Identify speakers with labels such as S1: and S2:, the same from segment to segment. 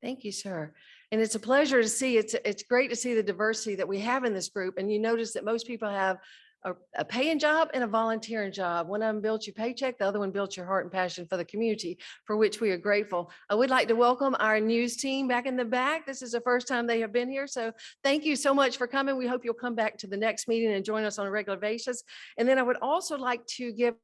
S1: Thank you, sir. And it's a pleasure to see, it's great to see the diversity that we have in this group. And you notice that most people have a paying job and a volunteering job. One of them built your paycheck, the other one built your heart and passion for the community, for which we are grateful. I would like to welcome our news team back in the back. This is the first time they have been here. So thank you so much for coming. We hope you'll come back to the next meeting and join us on a regular basis. And then I would also like to give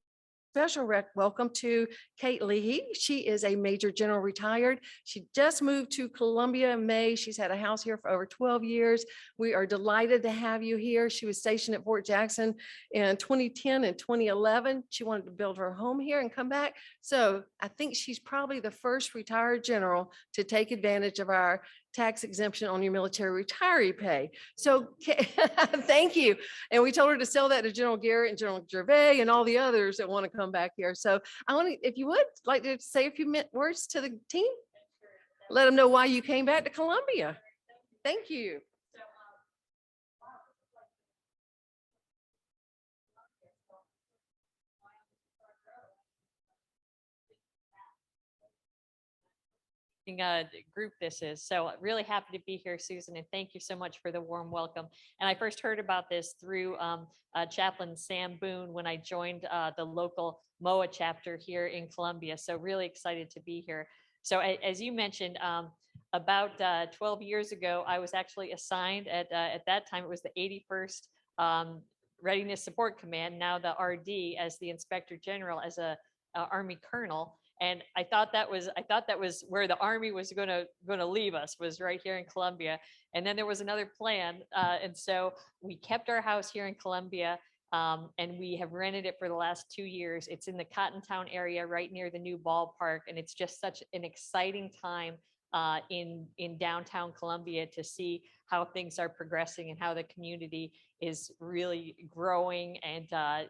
S1: special welcome to Kate Leahy. She is a Major General retired. She just moved to Columbia in May. She's had a house here for over 12 years. We are delighted to have you here. She was stationed at Fort Jackson in 2010 and 2011. She wanted to build her home here and come back. So I think she's probably the first retired general to take advantage of our tax exemption on your military retiree pay. So thank you. And we told her to sell that to General Garrett and General Gervais and all the others that want to come back here. So I want to, if you would like to say a few words to the team, let them know why you came back to Columbia. Thank you.
S2: Group this is. So really happy to be here, Susan, and thank you so much for the warm welcome. And I first heard about this through Chaplain Sam Boone when I joined the local MOA chapter here in Columbia. So really excited to be here. So as you mentioned, about 12 years ago, I was actually assigned at that time, it was the 81st Readiness Support Command, now the RD, as the Inspector General, as a Army Colonel. And I thought that was where the Army was going to leave us, was right here in Columbia. And then there was another plan, and so we kept our house here in Columbia, and we have rented it for the last 2 years. It's in the Cottontown area, right near the new ballpark, and it's just such an exciting time in downtown Columbia to see how things are progressing and how the community is really growing, and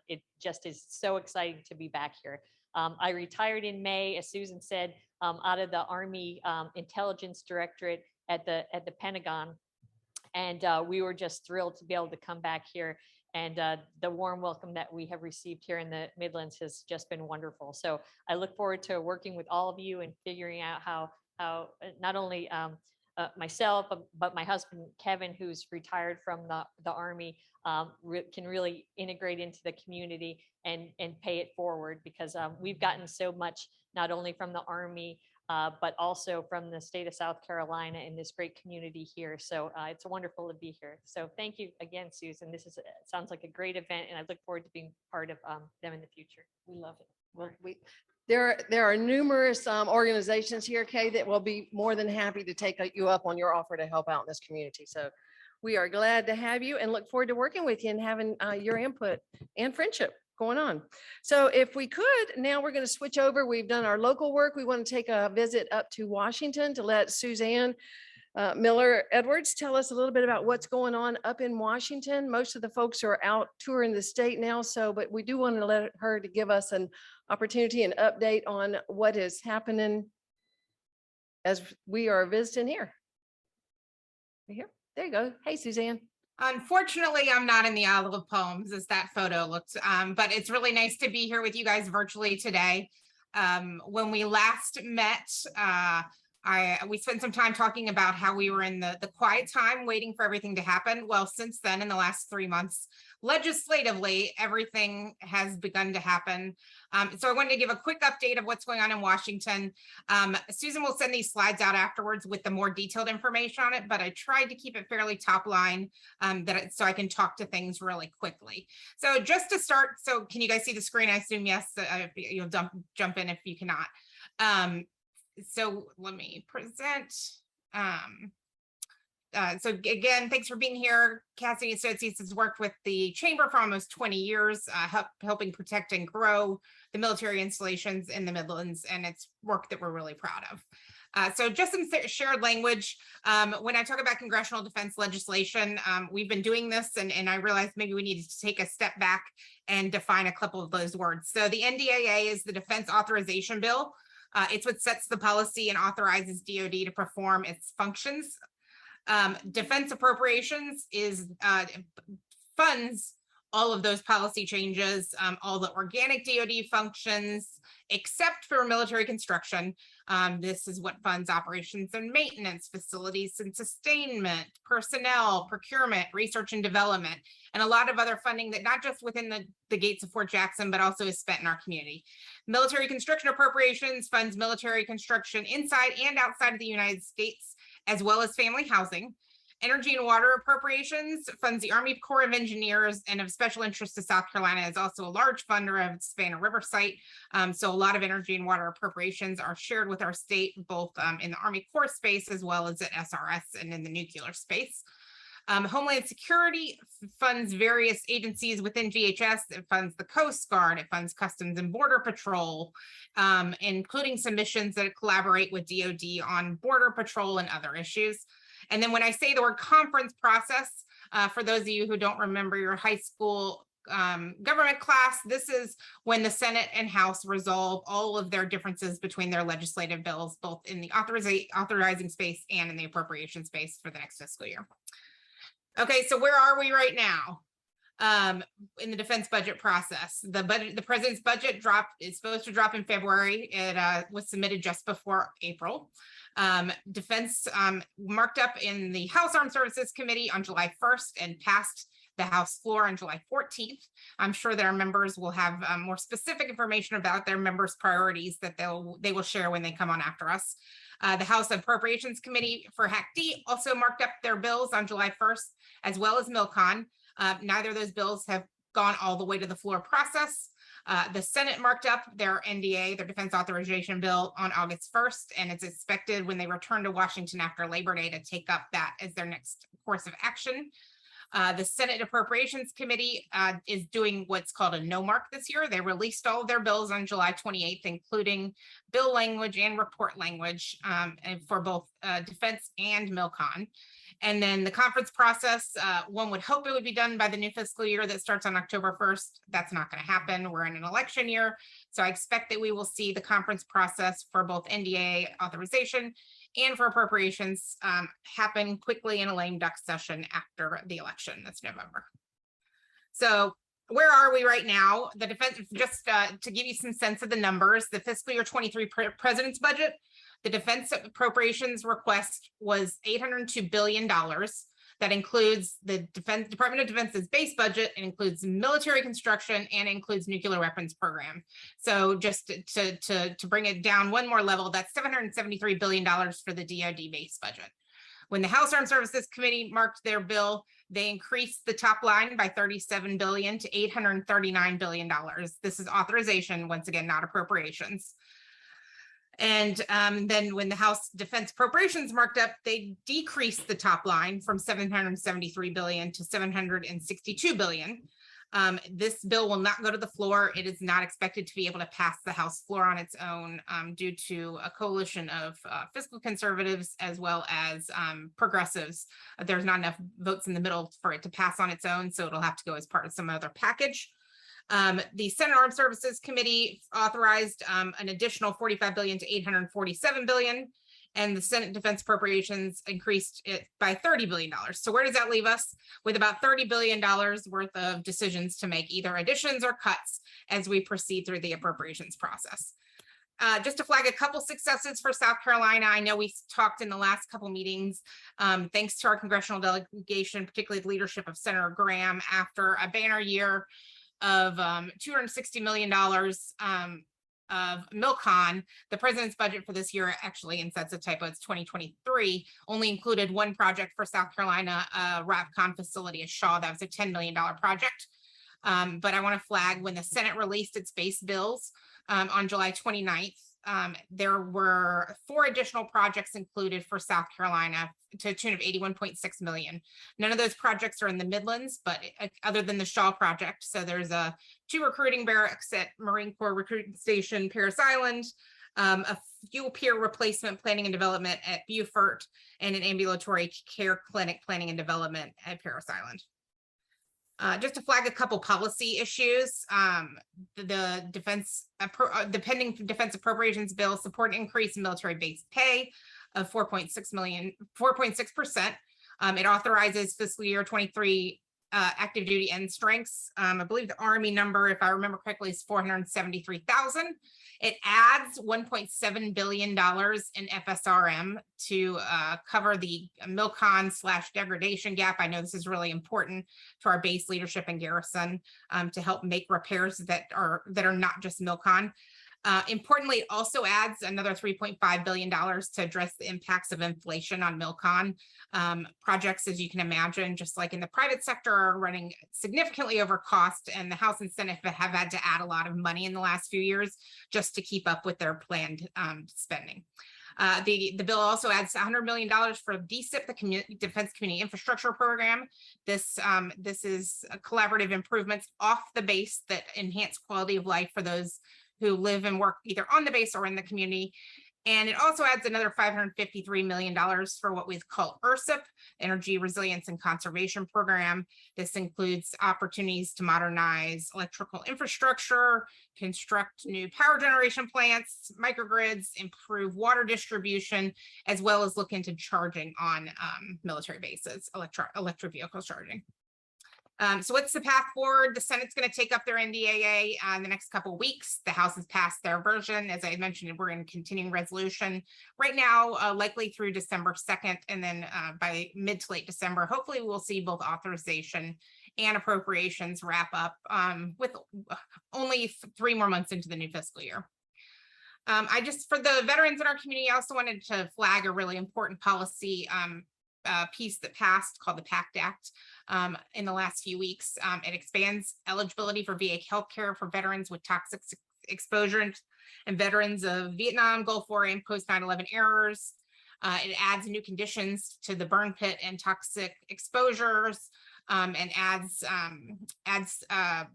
S2: it just is so exciting to be back here. I retired in May, as Susan said, out of the Army Intelligence Directorate at the Pentagon, and we were just thrilled to be able to come back here. And the warm welcome that we have received here in the Midlands has just been wonderful. So I look forward to working with all of you and figuring out how not only myself, but my husband, Kevin, who's retired from the Army, can really integrate into the community and pay it forward, because we've gotten so much, not only from the Army, but also from the state of South Carolina and this great community here. So it's wonderful to be here. So thank you again, Susan. This sounds like a great event, and I look forward to being part of them in the future. We love it.
S1: Well, there are numerous organizations here, Kay, that will be more than happy to take you up on your offer to help out in this community. So we are glad to have you and look forward to working with you and having your input and friendship going on. So if we could, now we're going to switch over. We've done our local work. We want to take a visit up to Washington to let Suzanne Miller Edwards tell us a little bit about what's going on up in Washington. Most of the folks are out touring the state now, but we do want to let her to give us an opportunity and update on what is happening as we are visiting here. Here, there you go. Hey, Suzanne.
S3: Unfortunately, I'm not in the Isle of Palms as that photo looks, but it's really nice to be here with you guys virtually today. When we last met, we spent some time talking about how we were in the quiet time waiting for everything to happen. Well, since then, in the last 3 months, legislatively, everything has begun to happen. So I wanted to give a quick update of what's going on in Washington. Susan will send these slides out afterwards with the more detailed information on it, but I tried to keep it fairly top line so I can talk to things really quickly. So just to start, so can you guys see the screen? I assume yes, you'll jump in if you cannot. So let me present. So again, thanks for being here. Cassidy Associates has worked with the Chamber for almost 20 years, helping protect and grow the military installations in the Midlands, and it's work that we're really proud of. So just some shared language. When I talk about congressional defense legislation, we've been doing this, and I realized maybe we needed to take a step back and define a couple of those words. So the NDAA is the Defense Authorization Bill. It's what sets the policy and authorizes DoD to perform its functions. Defense appropriations is funds all of those policy changes, all the organic DoD functions, except for military construction. This is what funds operations and maintenance, facilities and sustainment, personnel, procurement, research and development, and a lot of other funding that not just within the gates of Fort Jackson, but also is spent in our community. Military construction appropriations funds military construction inside and outside of the United States, as well as family housing. Energy and water appropriations funds the Army Corps of Engineers, and of special interest to South Carolina is also a large funder of Savannah River site. So a lot of energy and water appropriations are shared with our state, both in the Army Corps space as well as at SRS and in the nuclear space. Homeland Security funds various agencies within DHS. It funds the Coast Guard, it funds Customs and Border Patrol, including some missions that collaborate with DoD on border patrol and other issues. And then when I say the word conference process, for those of you who don't remember your high school government class, this is when the Senate and House resolve all of their differences between their legislative bills, both in the authorizing space and in the appropriation space for the next fiscal year. Okay, so where are we right now in the defense budget process? The president's budget is supposed to drop in February. It was submitted just before April. Defense marked up in the House Armed Services Committee on July 1st and passed the House floor on July 14th. I'm sure that our members will have more specific information about their members' priorities that they will share when they come on after us. The House Appropriations Committee for HAC-D also marked up their bills on July 1st, as well as MILCON. Neither of those bills have gone all the way to the floor process. The Senate marked up their NDA, their Defense Authorization Bill, on August 1st, and it's expected when they return to Washington after Labor Day to take up that as their next course of action. The Senate Appropriations Committee is doing what's called a no mark this year. They released all of their bills on July 28th, including bill language and report language and for both defense and MILCON. And then the conference process, one would hope it would be done by the new fiscal year that starts on October 1st. That's not going to happen. We're in an election year. So I expect that we will see the conference process for both NDA authorization and for appropriations happen quickly in a lame duck session after the election. That's November. So where are we right now? The defense, just to give you some sense of the numbers, the fiscal year 23 president's budget, the defense appropriations request was $802 billion. That includes the Department of Defense's base budget, and includes military construction, and includes nuclear weapons program. So just to bring it down one more level, that's $773 billion for the DoD base budget. When the House Armed Services Committee marked their bill, they increased the top line by $37 billion to $839 billion. This is authorization, once again, not appropriations. And then when the House Defense Appropriations marked up, they decreased the top line from $773 billion to $762 billion. This bill will not go to the floor. It is not expected to be able to pass the House floor on its own due to a coalition of fiscal conservatives as well as progressives. There's not enough votes in the middle for it to pass on its own, so it'll have to go as part of some other package. The Senate Armed Services Committee authorized an additional $45 billion to $847 billion, and the Senate Defense Appropriations increased it by $30 billion. So where does that leave us? With about $30 billion worth of decisions to make, either additions or cuts, as we proceed through the appropriations process. Just to flag a couple successes for South Carolina. I know we talked in the last couple meetings, thanks to our congressional delegation, particularly the leadership of Senator Graham, after a banner year of $260 million of MILCON, the president's budget for this year, actually, and that's a typo, it's 2023, only included one project for South Carolina, RAPCON facility at Shaw. That was a $10 million project. But I want to flag, when the Senate released its base bills on July 29th, there were 4 additional projects included for South Carolina to a tune of $81.6 million. None of those projects are in the Midlands, but other than the Shaw project. So there's 2 recruiting barracks at Marine Corps Recruiting Station, Parris Island, a fuel pier replacement planning and development at Beaufort, and an ambulatory care clinic planning and development at Parris Island. Just to flag a couple policy issues, the pending defense appropriations bill support increase in military base pay of 4.6%. It authorizes fiscal year 23 active duty end strengths. I believe the Army number, if I remember correctly, is 473,000. It adds $1.7 billion in FSRM to cover the MILCON/degradation gap. I know this is really important to our base leadership and garrison to help make repairs that are not just MILCON. Importantly, it also adds another $3.5 billion to address the impacts of inflation on MILCON. Projects, as you can imagine, just like in the private sector, are running significantly over cost, and the House and Senate have had to add a lot of money in the last few years just to keep up with their planned spending. The bill also adds $100 million for DCIP, the Defense Community Infrastructure Program. This is collaborative improvements off the base that enhance quality of life for those who live and work either on the base or in the community. And it also adds another $553 million for what we call ERSIP, Energy Resilience and Conservation Program. This includes opportunities to modernize electrical infrastructure, construct new power generation plants, microgrids, improve water distribution, as well as look into charging on military bases, electric vehicle charging. So what's the path forward? The Senate's going to take up their NDAA in the next couple of weeks. The House has passed their version. As I mentioned, we're in continuing resolution right now, likely through December 2nd. And then by mid to late December, hopefully we'll see both authorization and appropriations wrap up with only 3 more months into the new fiscal year. For the veterans in our community, I also wanted to flag a really important policy piece that passed called the PACT Act in the last few weeks. It expands eligibility for VA healthcare for veterans with toxic exposure and veterans of Vietnam, Gulf War, and post 9/11 errors. It adds new conditions to the burn pit and toxic exposures, and adds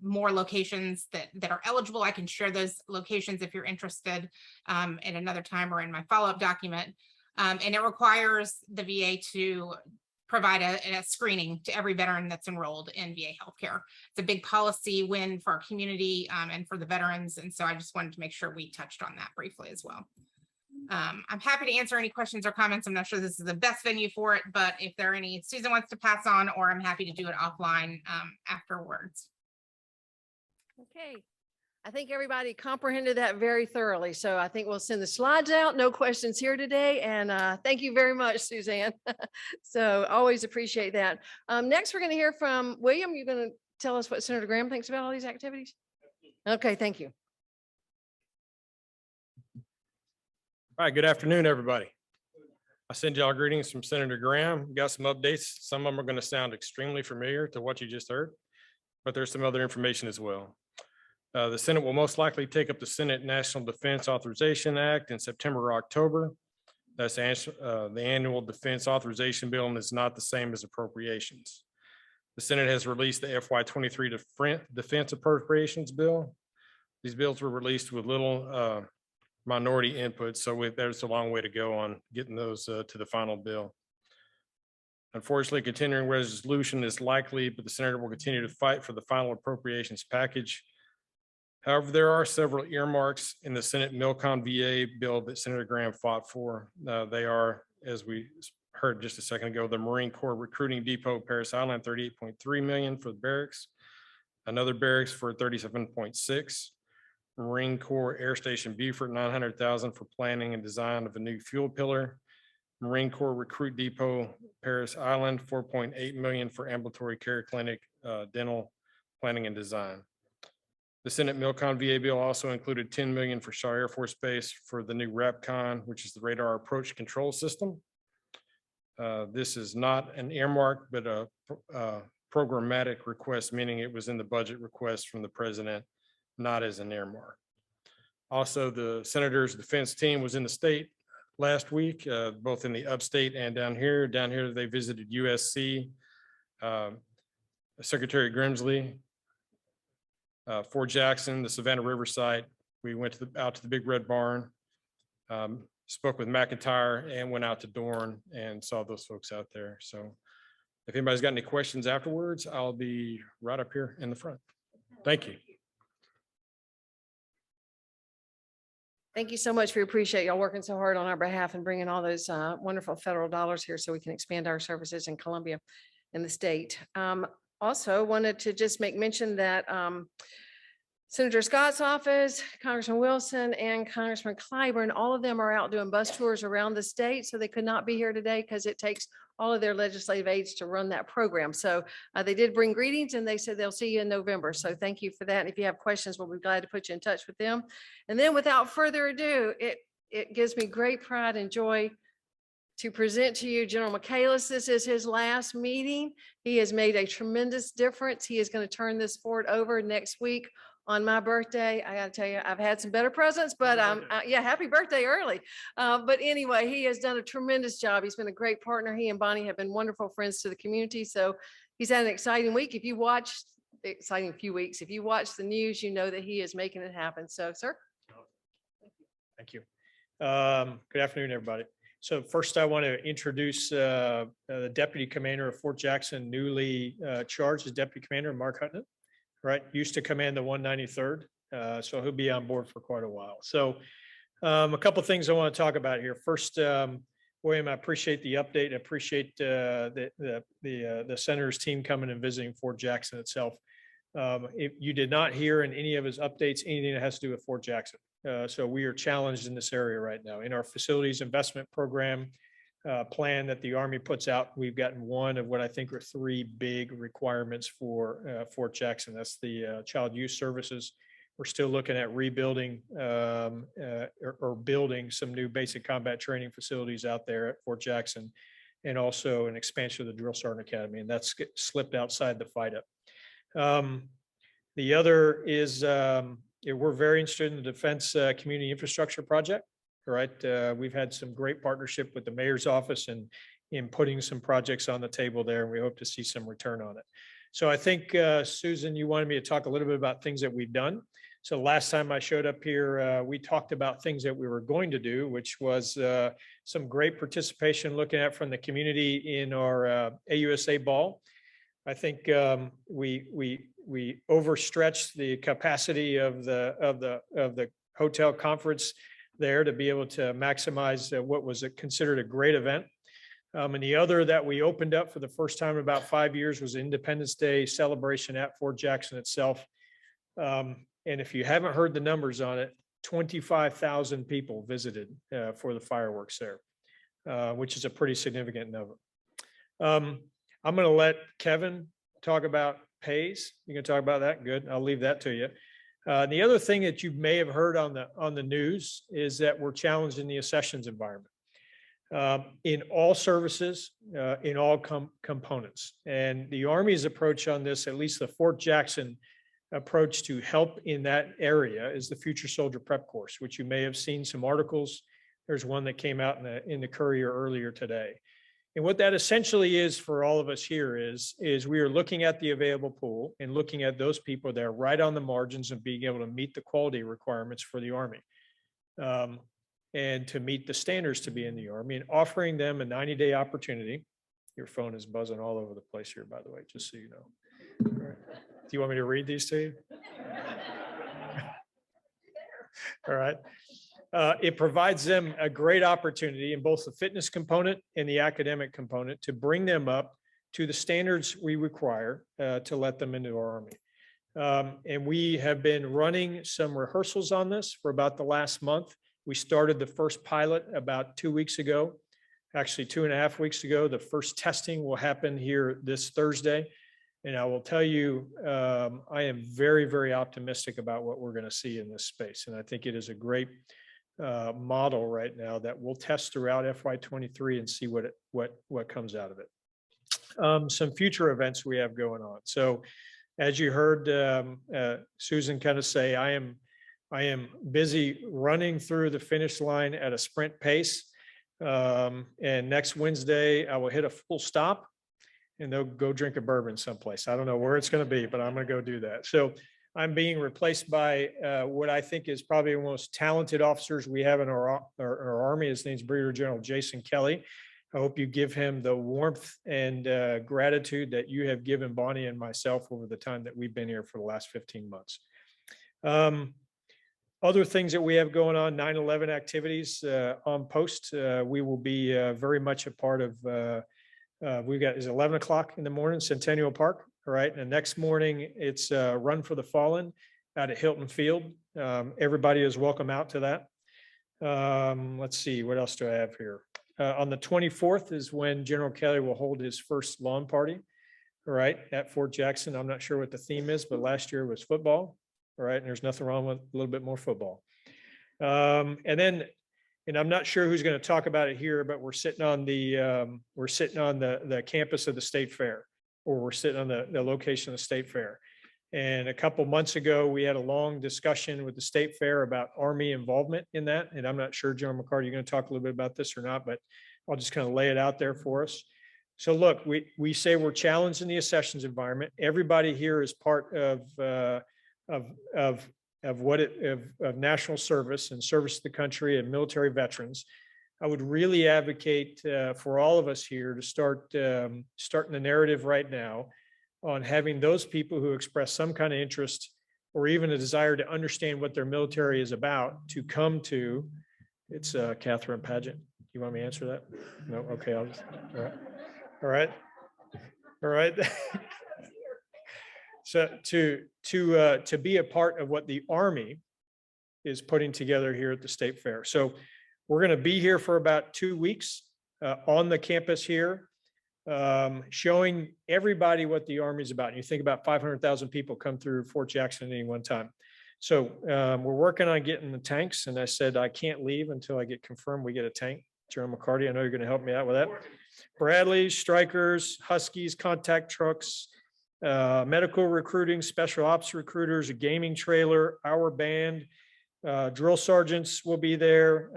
S3: more locations that are eligible. I can share those locations if you're interested in another time or in my follow-up document. And it requires the VA to provide a screening to every veteran that's enrolled in VA healthcare. It's a big policy win for our community and for the veterans. And so I just wanted to make sure we touched on that briefly as well. I'm happy to answer any questions or comments. I'm not sure this is the best venue for it, but if there are any Susan wants to pass on, or I'm happy to do it offline afterwards.
S1: Okay. I think everybody comprehended that very thoroughly. So I think we'll send the slides out. No questions here today. And thank you very much, Suzanne. So always appreciate that. Next, we're going to hear from William. You're going to tell us what Senator Graham thinks about all these activities? Okay, thank you.
S4: All right, good afternoon, everybody. I send y'all greetings from Senator Graham. We got some updates. Some of them are going to sound extremely familiar to what you just heard, but there's some other information as well. The Senate will most likely take up the Senate National Defense Authorization Act in September or October. That's the annual defense authorization bill, and it's not the same as appropriations. The Senate has released the FY23 defense appropriations bill. These bills were released with little minority input, so there's a long way to go on getting those to the final bill. Unfortunately, continuing resolution is likely, but the Senator will continue to fight for the final appropriations package. However, there are several earmarks in the Senate MILCON VA bill that Senator Graham fought for. They are, as we heard just a second ago, the Marine Corps Recruiting Depot, Paris Island, $38.3 million for the barracks, another barracks for $37.6, Marine Corps Air Station Beaufort, $900,000 for planning and design of a new fuel pillar, Marine Corps Recruit Depot, Paris Island, $4.8 million for ambulatory care clinic, dental planning and design. The Senate MILCON VA bill also included $10 million for Shaw Air Force Base for the new RAPCON, which is the radar approach control system. This is not an earmark, but a programmatic request, meaning it was in the budget request from the president, not as an earmark. Also, the Senator's defense team was in the state last week, both in the upstate and down here. Down here, they visited USC, Secretary Grimsley, Fort Jackson, the Savannah River site. We went out to the Big Red Barn, spoke with McIntyre, and went out to Dorn and saw those folks out there. So if anybody's got any questions afterwards, I'll be right up here in the front. Thank you.
S1: Thank you so much. We appreciate y'all working so hard on our behalf and bringing all those wonderful federal dollars here so we can expand our services in Columbia and the state. also wanted to just make mention that Senator Scott's office, Congressman Wilson, and Congressman Clyburn, all of them are out doing bus tours around the state. So they could not be here today because it takes all of their legislative aides to run that program. So they did bring greetings and they said they'll see you in November. So thank you for that. And if you have questions, we'll be glad to put you in touch with them. And then without further ado, it gives me great pride and joy to present to you General Michaelis. This is his last meeting. He has made a tremendous difference. He is going to turn this fort over next week on my birthday. I got to tell you, I've had some better presents, but yeah, happy birthday early. But anyway, he has done a tremendous job. He's been a great partner. He and Bonnie have been wonderful friends to the community. So he's had an exciting week. If you watch exciting few weeks, if you watch the news, you know that he is making it happen. So, sir.
S5: Thank you. Good afternoon, everybody. So first, I want to introduce the Deputy Commander of Fort Jackson, newly charged as Deputy Commander, Mark Hutton. Right, used to command the 193rd, so he'll be on board for quite a while. So a couple of things I want to talk about here. First, William, I appreciate the update. I appreciate the senator's team coming and visiting Fort Jackson itself. If you did not hear in any of his updates anything that has to do with Fort Jackson. So we are challenged in this area right now. In our facilities investment program plan that the Army puts out, we've gotten one of what I think are three big requirements for Fort Jackson. That's the child youth services. We're still looking at rebuilding or building some new basic combat training facilities out there at Fort Jackson, and also an expansion of the Drill Sergeant Academy, and that's slipped outside the fight up. The other is we're very interested in the Defense Community Infrastructure Project. All right, we've had some great partnership with the mayor's office and in putting some projects on the table there, and we hope to see some return on it. So I think, Susan, you wanted me to talk a little bit about things that we've done. So last time I showed up here, we talked about things that we were going to do, which was some great participation looking at from the community in our AUSA ball. I think we overstretched the capacity of the hotel conference there to be able to maximize what was considered a great event. And the other that we opened up for the first time in about 5 years was Independence Day celebration at Fort Jackson itself. And if you haven't heard the numbers on it, 25,000 people visited for the fireworks there, which is a pretty significant number. I'm going to let Kevin talk about pays. You can talk about that. Good. I'll leave that to you. The other thing that you may have heard on the news is that we're challenged in the accessions environment in all services, in all components. And the Army's approach on this, at least the Fort Jackson approach to help in that area, is the Future Soldier Prep Course, which you may have seen some articles. There's one that came out in the Courier earlier today. And what that essentially is for all of us here is we are looking at the available pool and looking at those people that are right on the margins of being able to meet the quality requirements for the Army and to meet the standards to be in the Army, and offering them a 90-day opportunity. Your phone is buzzing all over the place here, by the way, just so you know. All right. Do you want me to read these to you? All right. It provides them a great opportunity in both the fitness component and the academic component to bring them up to the standards we require to let them into our Army. And we have been running some rehearsals on this for about the last month. We started the first pilot about 2 weeks ago, actually 2.5 weeks ago. The first testing will happen here this Thursday. And I will tell you, I am very, very optimistic about what we're going to see in this space. And I think it is a great model right now that we'll test throughout FY23 and see what comes out of it. Some future events we have going on. So as you heard Susan kind of say, I am busy running through the finish line at a sprint pace. And next Wednesday, I will hit a full stop and they'll go drink a bourbon someplace. I don't know where it's going to be, but I'm going to go do that. So I'm being replaced by what I think is probably the most talented officers we have in our Army. His name's Brigadier General Jason Kelly. I hope you give him the warmth and gratitude that you have given Bonnie and myself over the time that we've been here for the last 15 months. Other things that we have going on, 9/11 activities on post. We will be very much a part of, we've got, is 11 o'clock in the morning, Centennial Park. All right. And the next morning, it's Run for the Fallen out at Hilton Field. Everybody is welcome out to that. Let's see, what else do I have here? On the 24th is when General Kelly will hold his first lawn party. All right, at Fort Jackson. I'm not sure what the theme is, but last year was football. All right, and there's nothing wrong with a little bit more football. And I'm not sure who's going to talk about it here, but we're sitting on the campus of the State Fair, or we're sitting on the location of the State Fair. And a couple months ago, we had a long discussion with the State Fair about Army involvement in that. And I'm not sure, General McCarty, you're going to talk a little bit about this or not, but I'll just kind of lay it out there for us. So look, we say we're challenged in the accessions environment. Everybody here is part of national service and service to the country and military veterans. I would really advocate for all of us here to starting the narrative right now on having those people who express some kind of interest or even a desire to understand what their military is about to come to. It's Catherine Pageant. You want me to answer that? No? Okay. All right. All right. So to be a part of what the Army is putting together here at the State Fair. So we're going to be here for about 2 weeks on the campus here, showing everybody what the Army is about. And you think about 500,000 people come through Fort Jackson at any one time. So we're working on getting the tanks. And I said, I can't leave until I get confirmed we get a tank. General McCarty, I know you're going to help me out with that. Bradleys, Strikers, Huskies, contact trucks, medical recruiting, special ops recruiters, a gaming trailer, our band, drill sergeants will be there.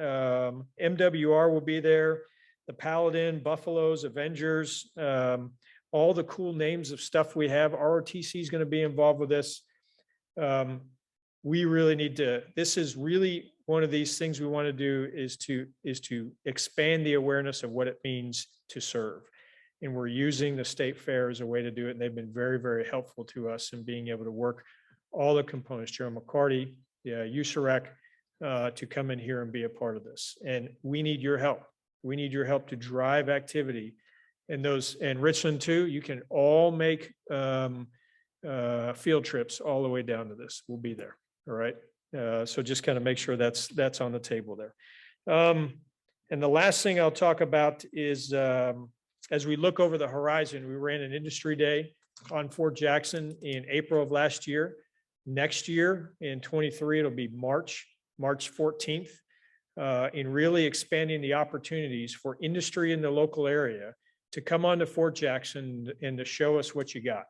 S5: MWR will be there. The Paladin, Buffaloes, Avengers, all the cool names of stuff we have. ROTC is going to be involved with this. We really need to, this is really one of these things we want to do is to expand the awareness of what it means to serve. And we're using the State Fair as a way to do it. And they've been very, very helpful to us in being able to work all the components, General McCarty, USO to come in here and be a part of this. And we need your help. We need your help to drive activity. And Richland too, you can all make field trips all the way down to this. We'll be there. All right. So just kind of make sure that's on the table there. And the last thing I'll talk about is as we look over the horizon, we ran an industry day on Fort Jackson in April of last year. Next year in 23, it'll be March 14th, in really expanding the opportunities for industry in the local area to come on to Fort Jackson and to show us what you got.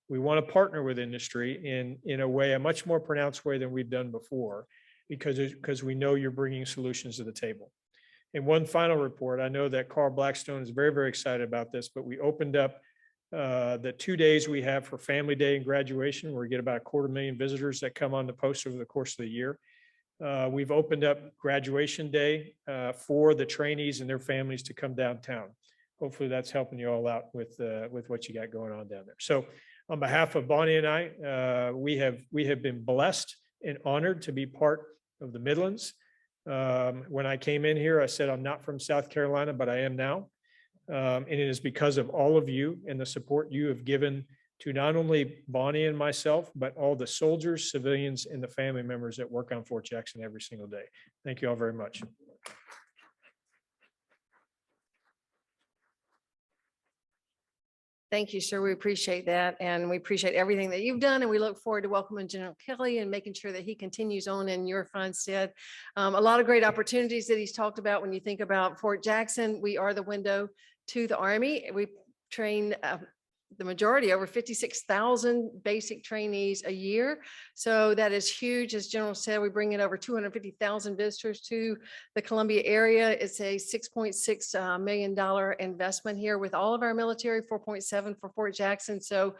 S5: We want to partner with industry in a way, a much more pronounced way than we've done before, because we know you're bringing solutions to the table. And one final report, I know that Carl Blackstone is very, very excited about this, but we opened up the 2 days we have for Family Day and graduation, where we get about 250,000 visitors that come on the post over the course of the year. We've opened up graduation day for the trainees and their families to come downtown. Hopefully that's helping you all out with what you got going on down there. So on behalf of Bonnie and I, we have been blessed and honored to be part of the Midlands. When I came in here, I said, I'm not from South Carolina, but I am now. And it is because of all of you and the support you have given to not only Bonnie and myself, but all the soldiers, civilians, and the family members that work on Fort Jackson every single day. Thank you all very much.
S1: Thank you, sir. We appreciate that. And we appreciate everything that you've done. And we look forward to welcoming General Kelly and making sure that he continues on in your fine stead. A lot of great opportunities that he's talked about. When you think about Fort Jackson, we are the window to the Army. We train the majority, over 56,000 basic trainees a year. So that is huge. As General said, we bring in over 250,000 visitors to the Columbia area. It's a $6.6 million investment here with all of our military, 4.7 for Fort Jackson. So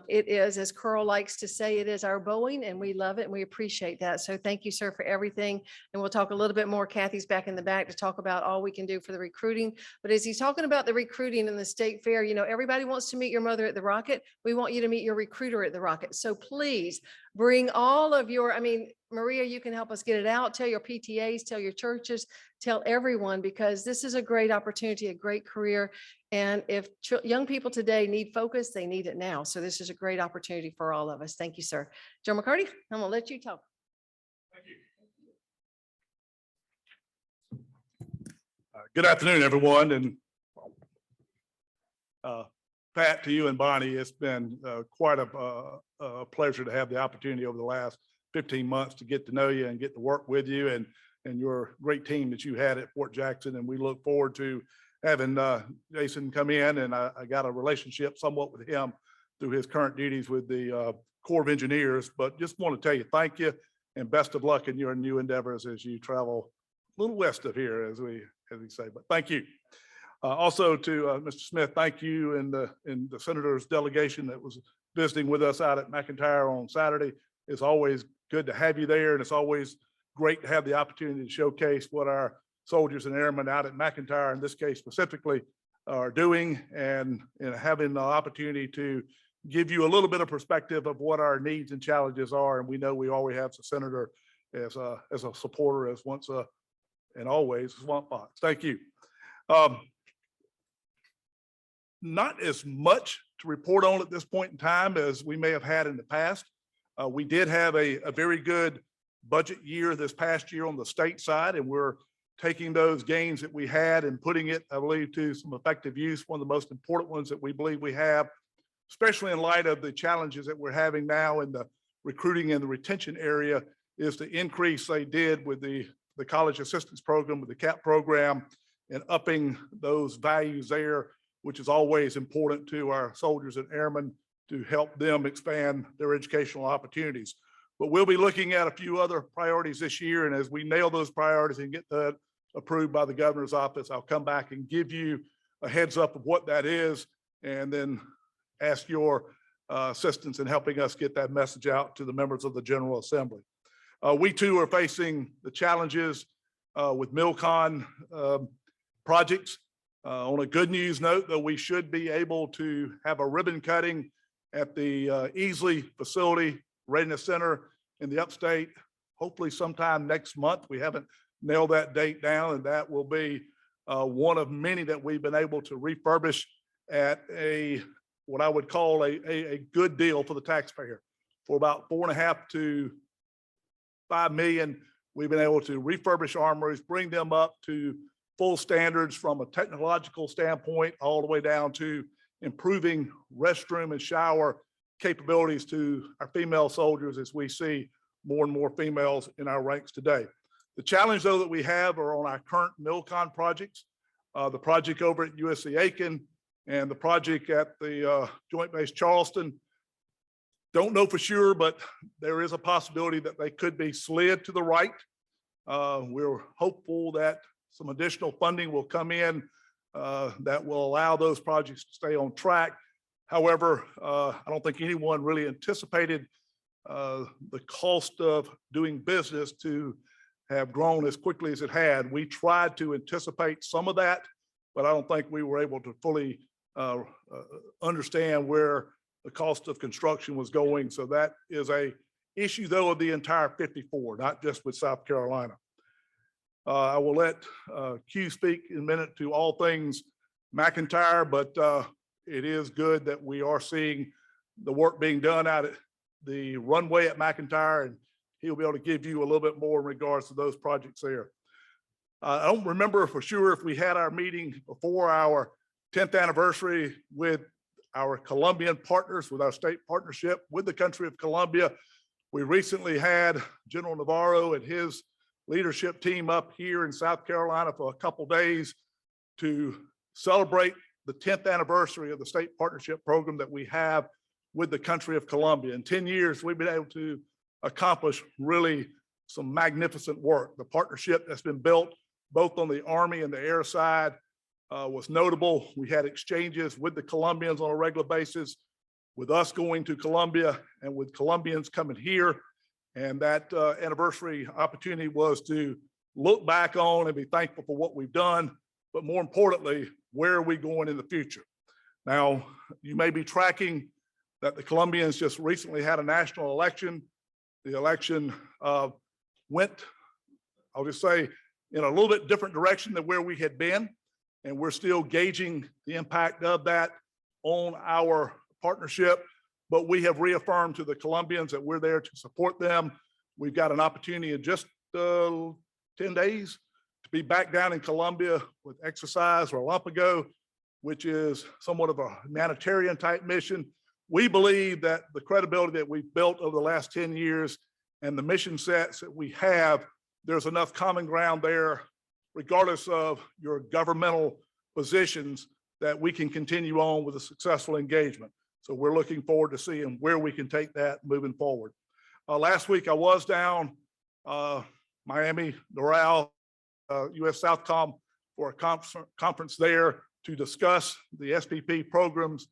S1: it is, as Carl likes to say, it is our Boeing, and we love it and we appreciate that. So thank you, sir, for everything. And we'll talk a little bit more. Kathy's back in the back to talk about all we can do for the recruiting. But as he's talking about the recruiting in the State Fair, you know, everybody wants to meet your mother at the Rocket. We want you to meet your recruiter at the Rocket. So please bring all of your, I mean, Maria, you can help us get it out. Tell your PTAs, tell your churches, tell everyone, because this is a great opportunity, a great career. And if young people today need focus, they need it now. So this is a great opportunity for all of us. Thank you, sir. Joe McCarty, I'm gonna let you talk.
S6: Good afternoon, everyone, and Pat, to you and Bonnie, it's been quite a pleasure to have the opportunity over the last 15 months to get to know you and get to work with you and your great team that you had at Fort Jackson. And we look forward to having Jason come in, and I got a relationship somewhat with him through his current duties with the Corps of Engineers. But just want to tell you thank you and best of luck in your new endeavors as you travel a little west of here, as we say. But thank you. Also to Mr. Smith, thank you and the senator's delegation that was visiting with us out at McIntyre on Saturday. It's always good to have you there, and it's always great to have the opportunity to showcase what our soldiers and airmen out at McIntyre, in this case specifically, are doing, and having the opportunity to give you a little bit of perspective of what our needs and challenges are. And we know we always have the senator as a supporter, as once and always a swamp fox. Thank you. Not as much to report on at this point in time as we may have had in the past. We did have a very good budget year this past year on the state side, and we're taking those gains that we had and putting it, I believe, to some effective use. One of the most important ones that we believe we have, especially in light of the challenges that we're having now in the recruiting and the retention area, is the increase they did with the college assistance program, with the CAP program, and upping those values there, which is always important to our soldiers and airmen to help them expand their educational opportunities. But we'll be looking at a few other priorities this year. And as we nail those priorities and get that approved by the governor's office, I'll come back and give you a heads up of what that is, and then ask your assistance in helping us get that message out to the members of the General Assembly. We too are facing the challenges with MilCon projects. On a good news note, though, we should be able to have a ribbon cutting at the Easley facility, Readiness Center in the upstate, hopefully sometime next month. We haven't nailed that date down, and that will be one of many that we've been able to refurbish at what I would call a good deal for the taxpayer. For about $4.5 to $5 million, we've been able to refurbish armories, bring them up to full standards from a technological standpoint, all the way down to improving restroom and shower capabilities to our female soldiers, as we see more and more females in our ranks today. The challenge, though, that we have are on our current MilCon projects, the project over at USC Aiken and the project at the Joint Base Charleston. Don't know for sure, but there is a possibility that they could be slid to the right. We're hopeful that some additional funding will come in that will allow those projects to stay on track. However, I don't think anyone really anticipated the cost of doing business to have grown as quickly as it had. We tried to anticipate some of that, but I don't think we were able to fully understand where the cost of construction was going. So that is a issue, though, of the entire 54, not just with South Carolina. I will let Q speak in a minute to all things McIntyre, but it is good that we are seeing the work being done out at the runway at McIntyre, and he'll be able to give you a little bit more in regards to those projects there. I don't remember for sure if we had our meeting before our 10th anniversary with our Colombian partners, with our state partnership with the country of Colombia. We recently had General Navarro and his leadership team up here in South Carolina for a couple days to celebrate the 10th anniversary of the state partnership program that we have with the country of Colombia. In 10 years, we've been able to accomplish really some magnificent work. The partnership that's been built both on the Army and the air side was notable. We had exchanges with the Colombians on a regular basis, with us going to Colombia and with Colombians coming here. And that anniversary opportunity was to look back on and be thankful for what we've done, but more importantly, where are we going in the future? Now, you may be tracking that the Colombians just recently had a national election. The election went, I'll just say, in a little bit different direction than where we had been. And we're still gauging the impact of that on our partnership. But we have reaffirmed to the Colombians that we're there to support them. We've got an opportunity in just 10 days to be back down in Colombia with Exercise Relámpago, which is somewhat of a humanitarian type mission. We believe that the credibility that we've built over the last 10 years and the mission sets that we have, there's enough common ground there, regardless of your governmental positions, that we can continue on with a successful engagement. So we're looking forward to seeing where we can take that moving forward. Last week I was down Miami, Doral, US Southcom for a conference there to discuss the SPP programs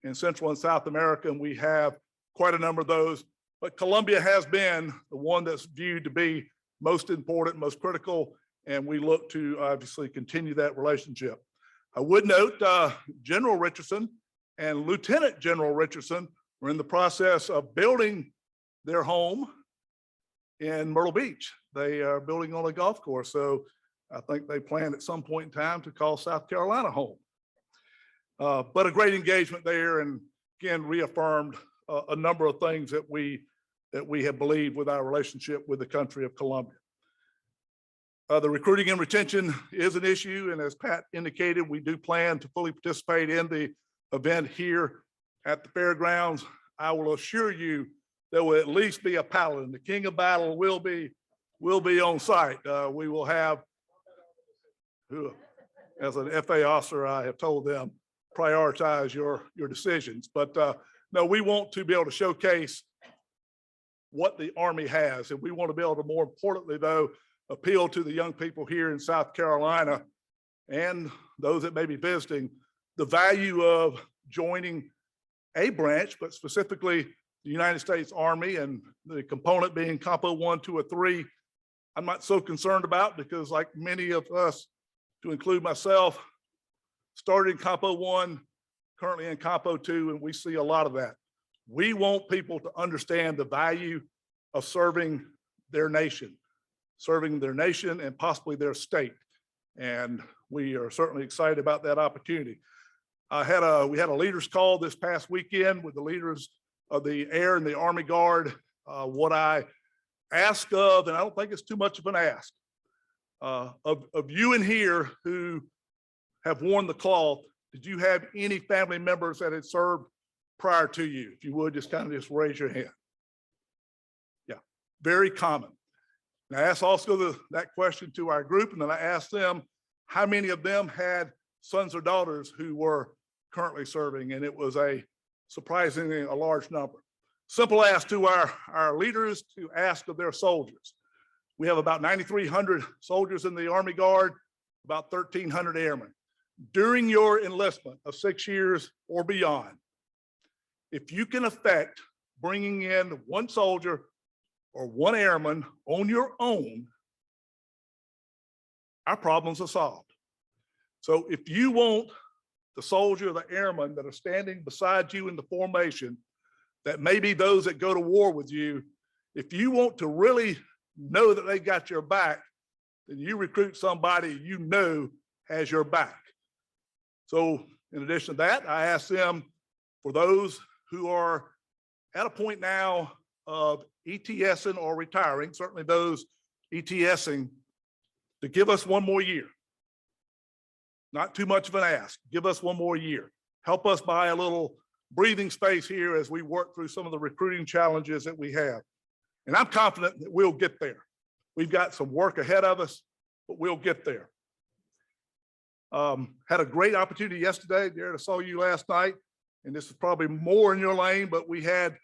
S6: in Central and South America, and we have quite a number of those. But Colombia has been the one that's viewed to be most important, most critical, and we look to obviously continue that relationship. I would note General Richardson and Lieutenant General Richardson were in the process of building their home in Myrtle Beach. They are building on a golf course, so I think they plan at some point in time to call South Carolina home. But a great engagement there, and again reaffirmed a number of things that we have believed with our relationship with the country of Colombia. The recruiting and retention is an issue, and as Pat indicated, we do plan to fully participate in the event here at the fairgrounds. I will assure you there will at least be a paladin. The king of battle will be on site. We will have, as an FA officer, I have told them, prioritize your decisions. But no, we want to be able to showcase what the Army has, and we want to be able to, more importantly though, appeal to the young people here in South Carolina and those that may be visiting the value of joining a branch, but specifically the United States Army, and the component being Compo 1, 2, or 3. I'm not so concerned about, because like many of us, to include myself, started in Compo 1, currently in Compo 2, and we see a lot of that. We want people to understand the value of serving their nation and possibly their state. And we are certainly excited about that opportunity. We had a leaders call this past weekend with the leaders of the Air and the Army Guard. What I ask of, and I don't think it's too much of an ask, of you in here who have worn the cloth, did you have any family members that had served prior to you? If you would, just kind of just raise your hand. Yeah, very common. And I asked also that question to our group, and then I asked them how many of them had sons or daughters who were currently serving, and it was a surprisingly a large number. Simple ask to our leaders to ask of their soldiers. We have about 9,300 soldiers in the Army Guard, about 1,300 airmen. During your enlistment of 6 years or beyond, if you can affect bringing in one soldier or one airman on your own, our problems are solved. So if you want the soldier or the airman that are standing beside you in the formation, that may be those that go to war with you, if you want to really know that they got your back, then you recruit somebody you know has your back. So in addition to that, I asked them, for those who are at a point now of ETSing or retiring, certainly those ETSing, to give us one more year. Not too much of an ask. Give us one more year. Help us buy a little breathing space here as we work through some of the recruiting challenges that we have. And I'm confident that we'll get there. We've got some work ahead of us, but we'll get there. Had a great opportunity yesterday. Jared, I saw you last night, and this is probably more in your lane, but we had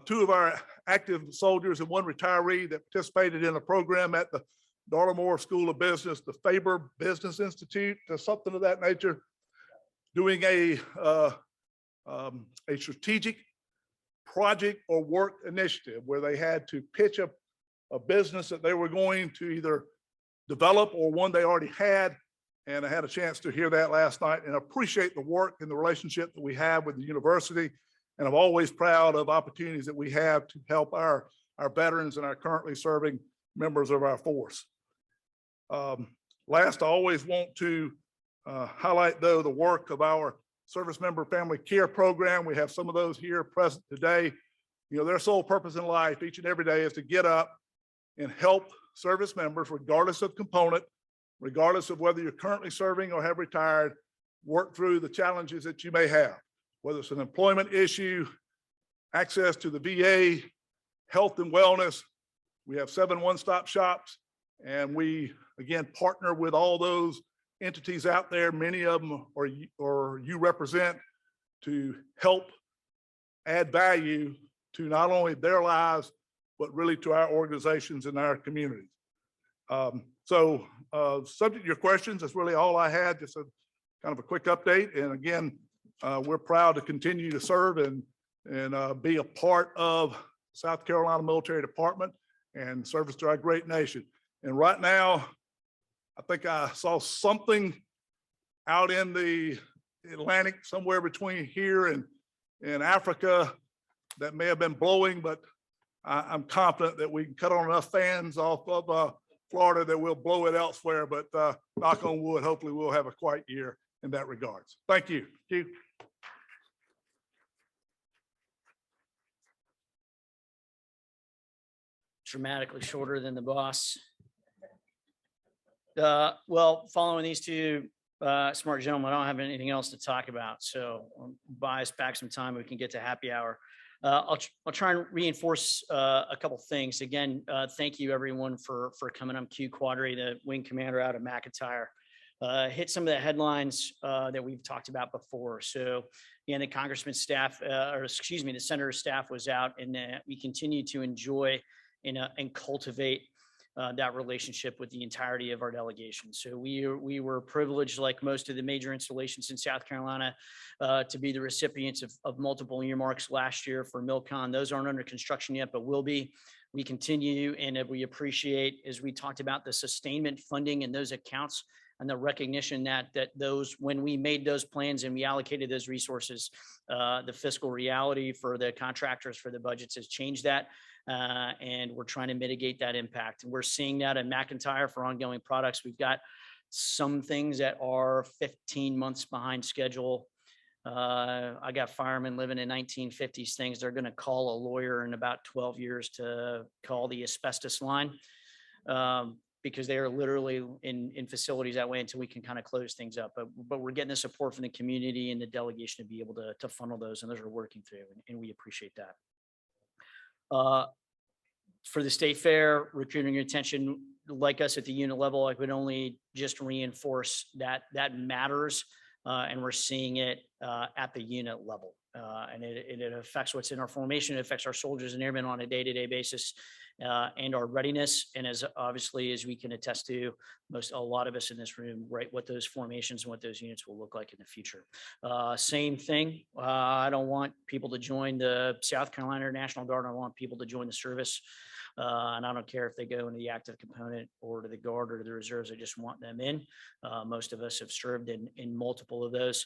S6: 2 of our active soldiers and 1 retiree that participated in a program at the Dartmouth School of Business, the Faber Business Institute, or something of that nature, doing a strategic project or work initiative where they had to pitch a business that they were going to either develop or one they already had, And I had a chance to hear that last night and appreciate the work and the relationship that we have with the university. And I'm always proud of opportunities that we have to help our veterans and our currently serving members of our force. Last, I always want to highlight, though, the work of our Service Member Family Care Program. We have some of those here present today. You know, their sole purpose in life each and every day is to get up and help service members, regardless of component, regardless of whether you're currently serving or have retired, work through the challenges that you may have, whether it's an employment issue, access to the VA, health and wellness. We have 7 one-stop shops, and we, again, partner with all those entities out there, many of them or you represent, to help add value to not only their lives, but really to our organizations and our communities. Subject to your questions, that's really all I had, just a kind of a quick update. And again, we're proud to continue to serve and be a part of South Carolina Military Department and service to our great nation. And right now, I think I saw something out in the Atlantic, somewhere between here and Africa, that may have been blowing, but I'm confident that we can cut on enough fans off of Florida that we'll blow it elsewhere. But knock on wood, hopefully we'll have a quiet year in that regards. Thank you. Thank you.
S7: Dramatically shorter than the boss. Well, following these two smart gentlemen, I don't have anything else to talk about. So I'll buy us back some time. We can get to happy hour. I'll try and reinforce a couple things. Again, thank you everyone for coming. I'm Q Quadri, the wing commander out of McIntyre. Hit some of the headlines that we've talked about before. So again, the congressman's staff, the senator's staff was out, and we continue to enjoy and cultivate that relationship with the entirety of our delegation. So we were privileged, like most of the major installations in South Carolina, to be the recipients of multiple earmarks last year for MilCon. Those aren't under construction yet, but will be. We continue, and we appreciate, as we talked about, the sustainment funding in those accounts and the recognition that those, when we made those plans and we allocated those resources, the fiscal reality for the contractors for the budgets has changed that. And we're trying to mitigate that impact. And we're seeing that at McIntyre for ongoing products. We've got some things that are 15 months behind schedule. I got firemen living in 1950s things. They're going to call a lawyer in about 12 years to call the asbestos line, because they are literally in facilities that way until we can kind of close things up. But we're getting the support from the community and the delegation to be able to funnel those, and those are working through, and we appreciate that. For the state fair, recruiting retention, like us at the unit level, I would only just reinforce that matters, and we're seeing it at the unit level. And it affects what's in our formation. It affects our soldiers and airmen on a day-to-day basis, and our readiness. And as obviously as we can attest to, a lot of us in this room, right, what those formations and what those units will look like in the future. Same thing. I don't want people to join the South Carolina National Guard. I want people to join the service. And I don't care if they go into the active component or to the Guard or to the reserves. I just want them in. Most of us have served in multiple of those.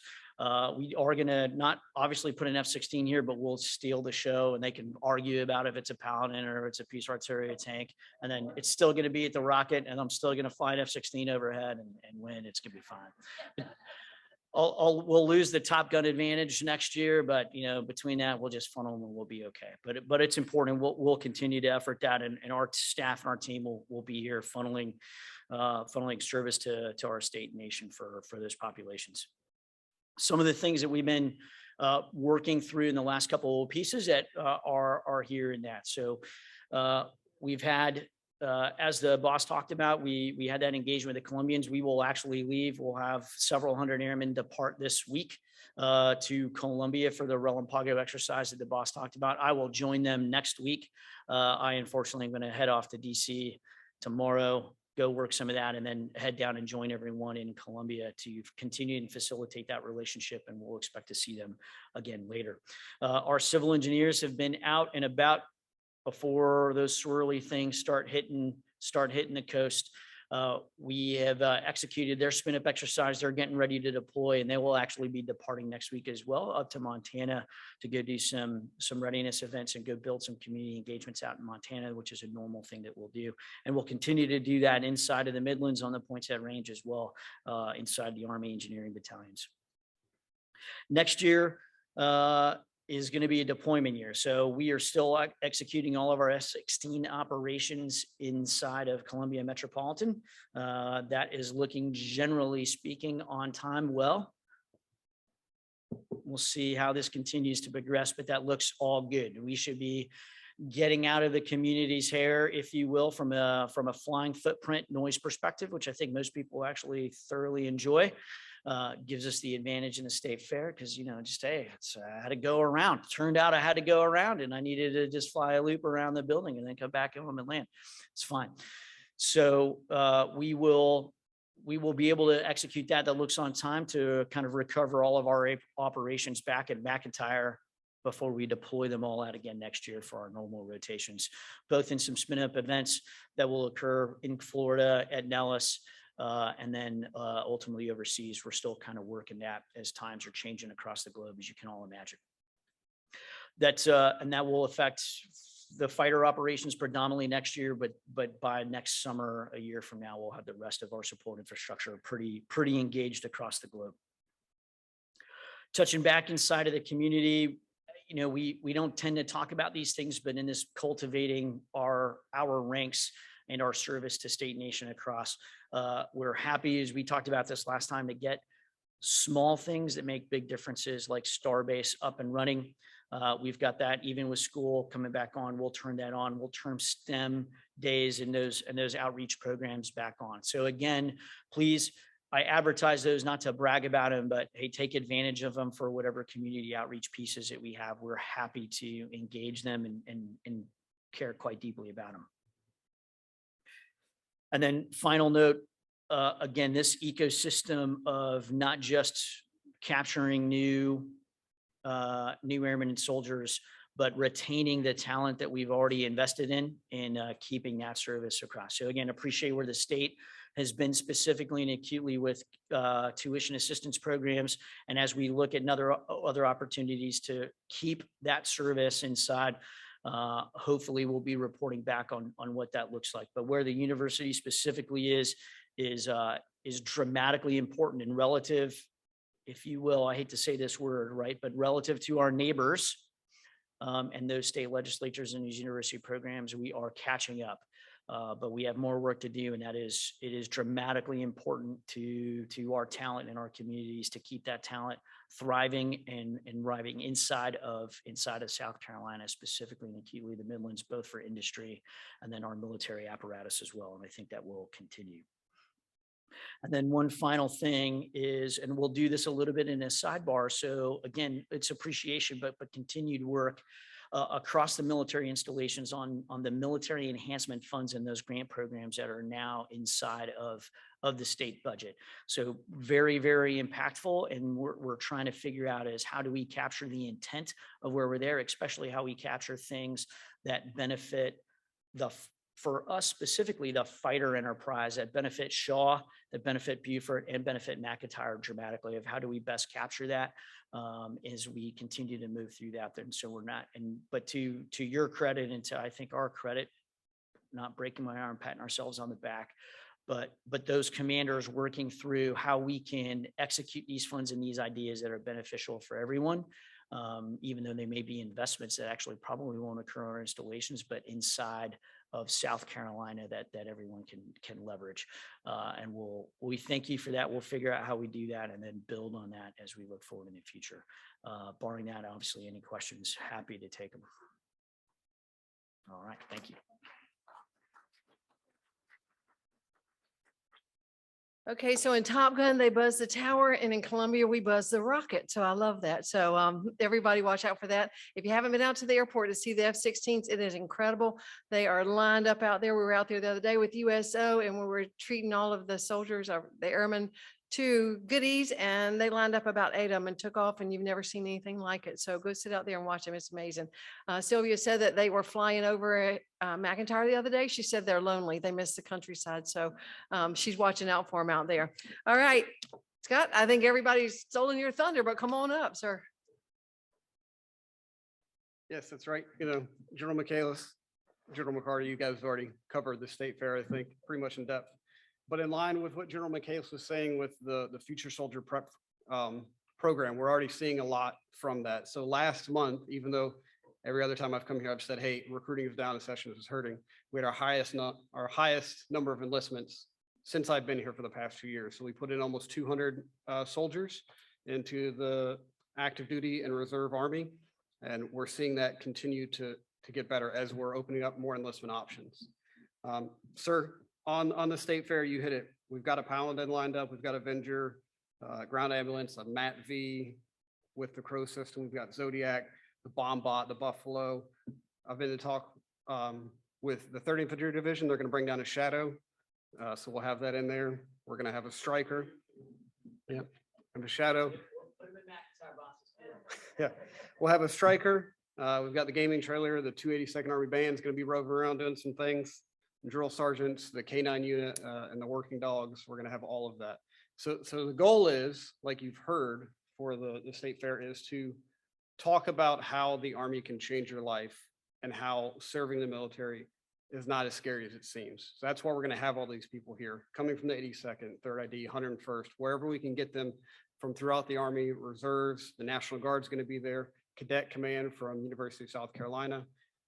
S7: We are going to not obviously put an F-16 here, but we'll steal the show, and they can argue about if it's a Paladin or if it's a Peace Artillery tank. And then it's still going to be at the rocket, and I'm still going to fly an F-16 overhead and win. It's going to be fine. We'll lose the Top Gun advantage next year, but between that, we'll just funnel them and we'll be okay. But it's important. We'll continue to effort that, and our staff and our team will be here funneling service to our state and nation for those populations. Some of the things that we've been working through in the last couple of pieces that are here in that. So we've had, as the boss talked about, we had that engagement with the Colombians. We will actually leave. We'll have several hundred airmen depart this week to Colombia for the Relampago exercise that the boss talked about. I will join them next week. I unfortunately am going to head off to DC tomorrow, go work some of that, and then head down and join everyone in Colombia to continue and facilitate that relationship. And we'll expect to see them again later. Our civil engineers have been out and about before those swirly things start hitting the coast. We have executed their spin up exercise. They're getting ready to deploy, and they will actually be departing next week as well up to Montana to go do some readiness events and go build some community engagements out in Montana, which is a normal thing that we'll do. And we'll continue to do that inside of the Midlands on the Poinsett Range as well, inside the Army Engineering Battalions. Next year is going to be a deployment year. So we are still executing all of our S-16 operations inside of Columbia Metropolitan. That is looking, generally speaking, on time well. We'll see how this continues to progress, but that looks all good. We should be getting out of the community's hair, if you will, from a flying footprint noise perspective, which I think most people actually thoroughly enjoy. Gives us the advantage in the state fair because, you know, just, hey, I had to go around. Turned out I had to go around and I needed to just fly a loop around the building and then come back home and land. It's fine. So we will be able to execute that. That looks on time to kind of recover all of our operations back at McIntyre before we deploy them all out again next year for our normal rotations, both in some spin up events that will occur in Florida at Nellis. And then ultimately overseas. We're still kind of working that as times are changing across the globe, as you can all imagine. That's and that will affect the fighter operations predominantly next year, but by next summer, a year from now, we'll have the rest of our support infrastructure pretty engaged across the globe. Touching back inside of the community, you know, we don't tend to talk about these things, but in this cultivating our ranks and our service to state nation across. We're happy, as we talked about this last time, to get small things that make big differences like Starbase up and running. We've got that even with school coming back on. We'll turn that on. We'll turn STEM days and those outreach programs back on. So again, please, I advertise those not to brag about them, but hey, take advantage of them for whatever community outreach pieces that we have. We're happy to engage them and care quite deeply about them. And then final note, again, this ecosystem of not just capturing new airmen and soldiers, but retaining the talent that we've already invested in and keeping that service across. So again, appreciate where the state has been specifically and acutely with tuition assistance programs. And as we look at other opportunities to keep that service inside, hopefully we'll be reporting back on what that looks like. But where the university specifically is dramatically important and relative, if you will, I hate to say this word, right, but relative to our neighbors and those state legislatures and these university programs, we are catching up. But we have more work to do, and it is dramatically important to our talent in our communities to keep that talent thriving and thriving inside of South Carolina, specifically and acutely the Midlands, both for industry and then our military apparatus as well. And I think that will continue. And then one final thing is, and we'll do this a little bit in a sidebar. So again, it's appreciation, but continued work across the military installations on the military enhancement funds and those grant programs that are now inside of the state budget. So very, very impactful. And we're trying to figure out is how do we capture the intent of where we're there, especially how we capture things that benefit for us specifically, the fighter enterprise that benefit Shaw, that benefit Beaufort, and benefit McIntyre dramatically, of how do we best capture that as we continue to move through that. And so we're not, but to your credit and to, I think, our credit, not breaking my arm, patting ourselves on the back, but those commanders working through how we can execute these funds and these ideas that are beneficial for everyone, even though they may be investments that actually probably won't occur on our installations, but inside of South Carolina that everyone can leverage. And we thank you for that. We'll figure out how we do that and then build on that as we look forward in the future. Barring that, obviously, any questions, happy to take them. All right, thank you.
S1: Okay, so in Top Gun, they buzz the tower, and in Columbia, we buzz the rocket. So I love that. So everybody watch out for that. If you haven't been out to the airport to see the F-16s, it is incredible. They are lined up out there. We were out there the other day with USO, and we were treating all of the soldiers, the airmen, 2 goodies and they lined up about 8 of them and took off, and you've never seen anything like it. So go sit out there and watch them. It's amazing. Sylvia said that they were flying over McIntyre the other day. She said they're lonely. They miss the countryside. So she's watching out for them out there. All right, Scott, I think everybody's stolen your thunder, but come on up, sir.
S8: Yes, that's right. You know, General Michaelis, General McCarty, you guys have already covered the state fair, I think, pretty much in depth. But in line with what General Michaelis was saying with the Future Soldier Prep program, we're already seeing a lot from that. So last month, even though every other time I've come here, I've said, hey, recruiting is down and sessions is hurting, we had our highest number of enlistments since I've been here for the past 2 years. So we put in almost 200 soldiers into the active duty and reserve Army. And we're seeing that continue to get better as we're opening up more enlistment options. Sir, on the state fair, you hit it. We've got a Paladin lined up. We've got Avenger, ground ambulance, a MAT V with the Crow system. We've got Zodiac, the Bomb Bot, the Buffalo. I've been to talk with the 30th Infantry Division. They're going to bring down a Shadow. So we'll have that in there. We're going to have a Striker. Yep. And a Shadow. Yeah, we'll have a Striker. We've got the gaming trailer. The 282nd Army Band is going to be roving around doing some things. Drill sergeants, the K9 unit, and the working dogs. We're going to have all of that. So the goal is, like you've heard for the state fair, is to talk about how the Army can change your life and how serving the military is not as scary as it seems. So that's why we're going to have all these people here coming from the 82nd, 3rd ID, 101st, wherever we can get them from throughout the Army, reserves. The National Guard is going to be there, Cadet Command from University of South Carolina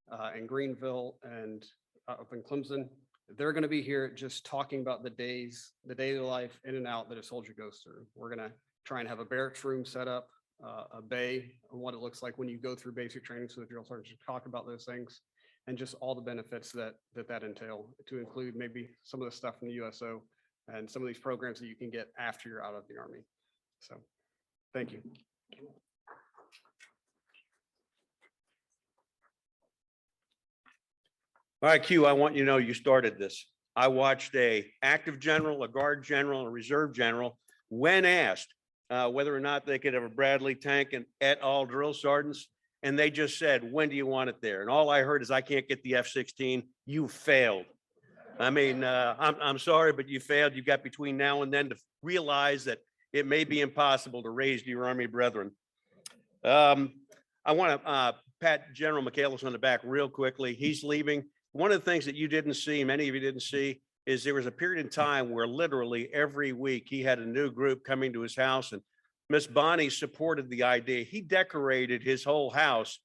S8: and Greenville and up in Clemson. They're going to be here just talking about the daily life in and out that a soldier goes through. We're going to try and have a barracks room set up, a bay, and what it looks like when you go through basic training, so the drill sergeants talk about those things and just all the benefits that entail, to include maybe some of the stuff from the USO and some of these programs that you can get after you're out of the Army. So, thank you.
S9: All right, Q, I want you to know you started this. I watched a active general, a guard general, and a reserve general, when asked whether or not they could have a Bradley tank and et al. Drill sergeants, and they just said, when do you want it there? And all I heard is, I can't get the F-16. You failed. I mean, I'm sorry, but you failed. You got between now and then to realize that it may be impossible to raise your Army brethren. I want to pat General Michaelis on the back real quickly. He's leaving. One of the things that you didn't see, many of you didn't see, is there was a period in time where literally every week he had a new group coming to his house, and Miss Bonnie supported the idea. He decorated his whole house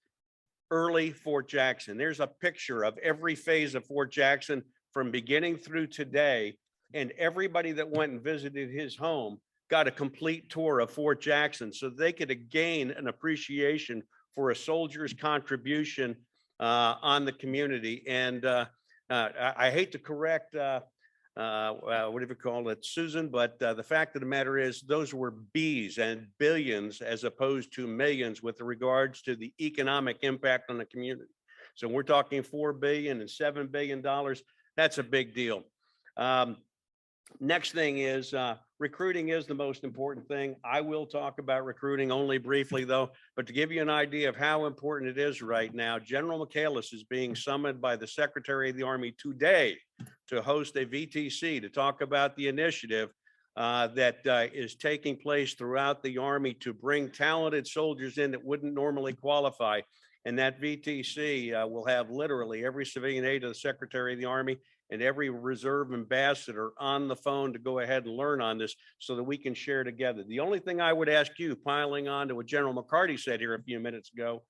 S9: early Fort Jackson. There's a picture of every phase of Fort Jackson from beginning through today, and everybody that went and visited his home got a complete tour of Fort Jackson so they could gain an appreciation for a soldier's contribution on the community. And I hate to correct, what do you call it, Susan, but the fact of the matter is those were B's and billions as opposed to millions with regards to the economic impact on the community. So we're talking $4 billion and $7 billion. That's a big deal. Next thing is recruiting is the most important thing. I will talk about recruiting only briefly, though, but to give you an idea of how important it is right now, General Michaelis is being summoned by the Secretary of the Army today to host a VTC to talk about the initiative that is taking place throughout the Army to bring talented soldiers in that wouldn't normally qualify. And that VTC will have literally every civilian aide of the Secretary of the Army and every reserve ambassador on the phone to go ahead and learn on this so that we can share together. The only thing I would ask you, piling on to what General McCarty said here a few minutes ago,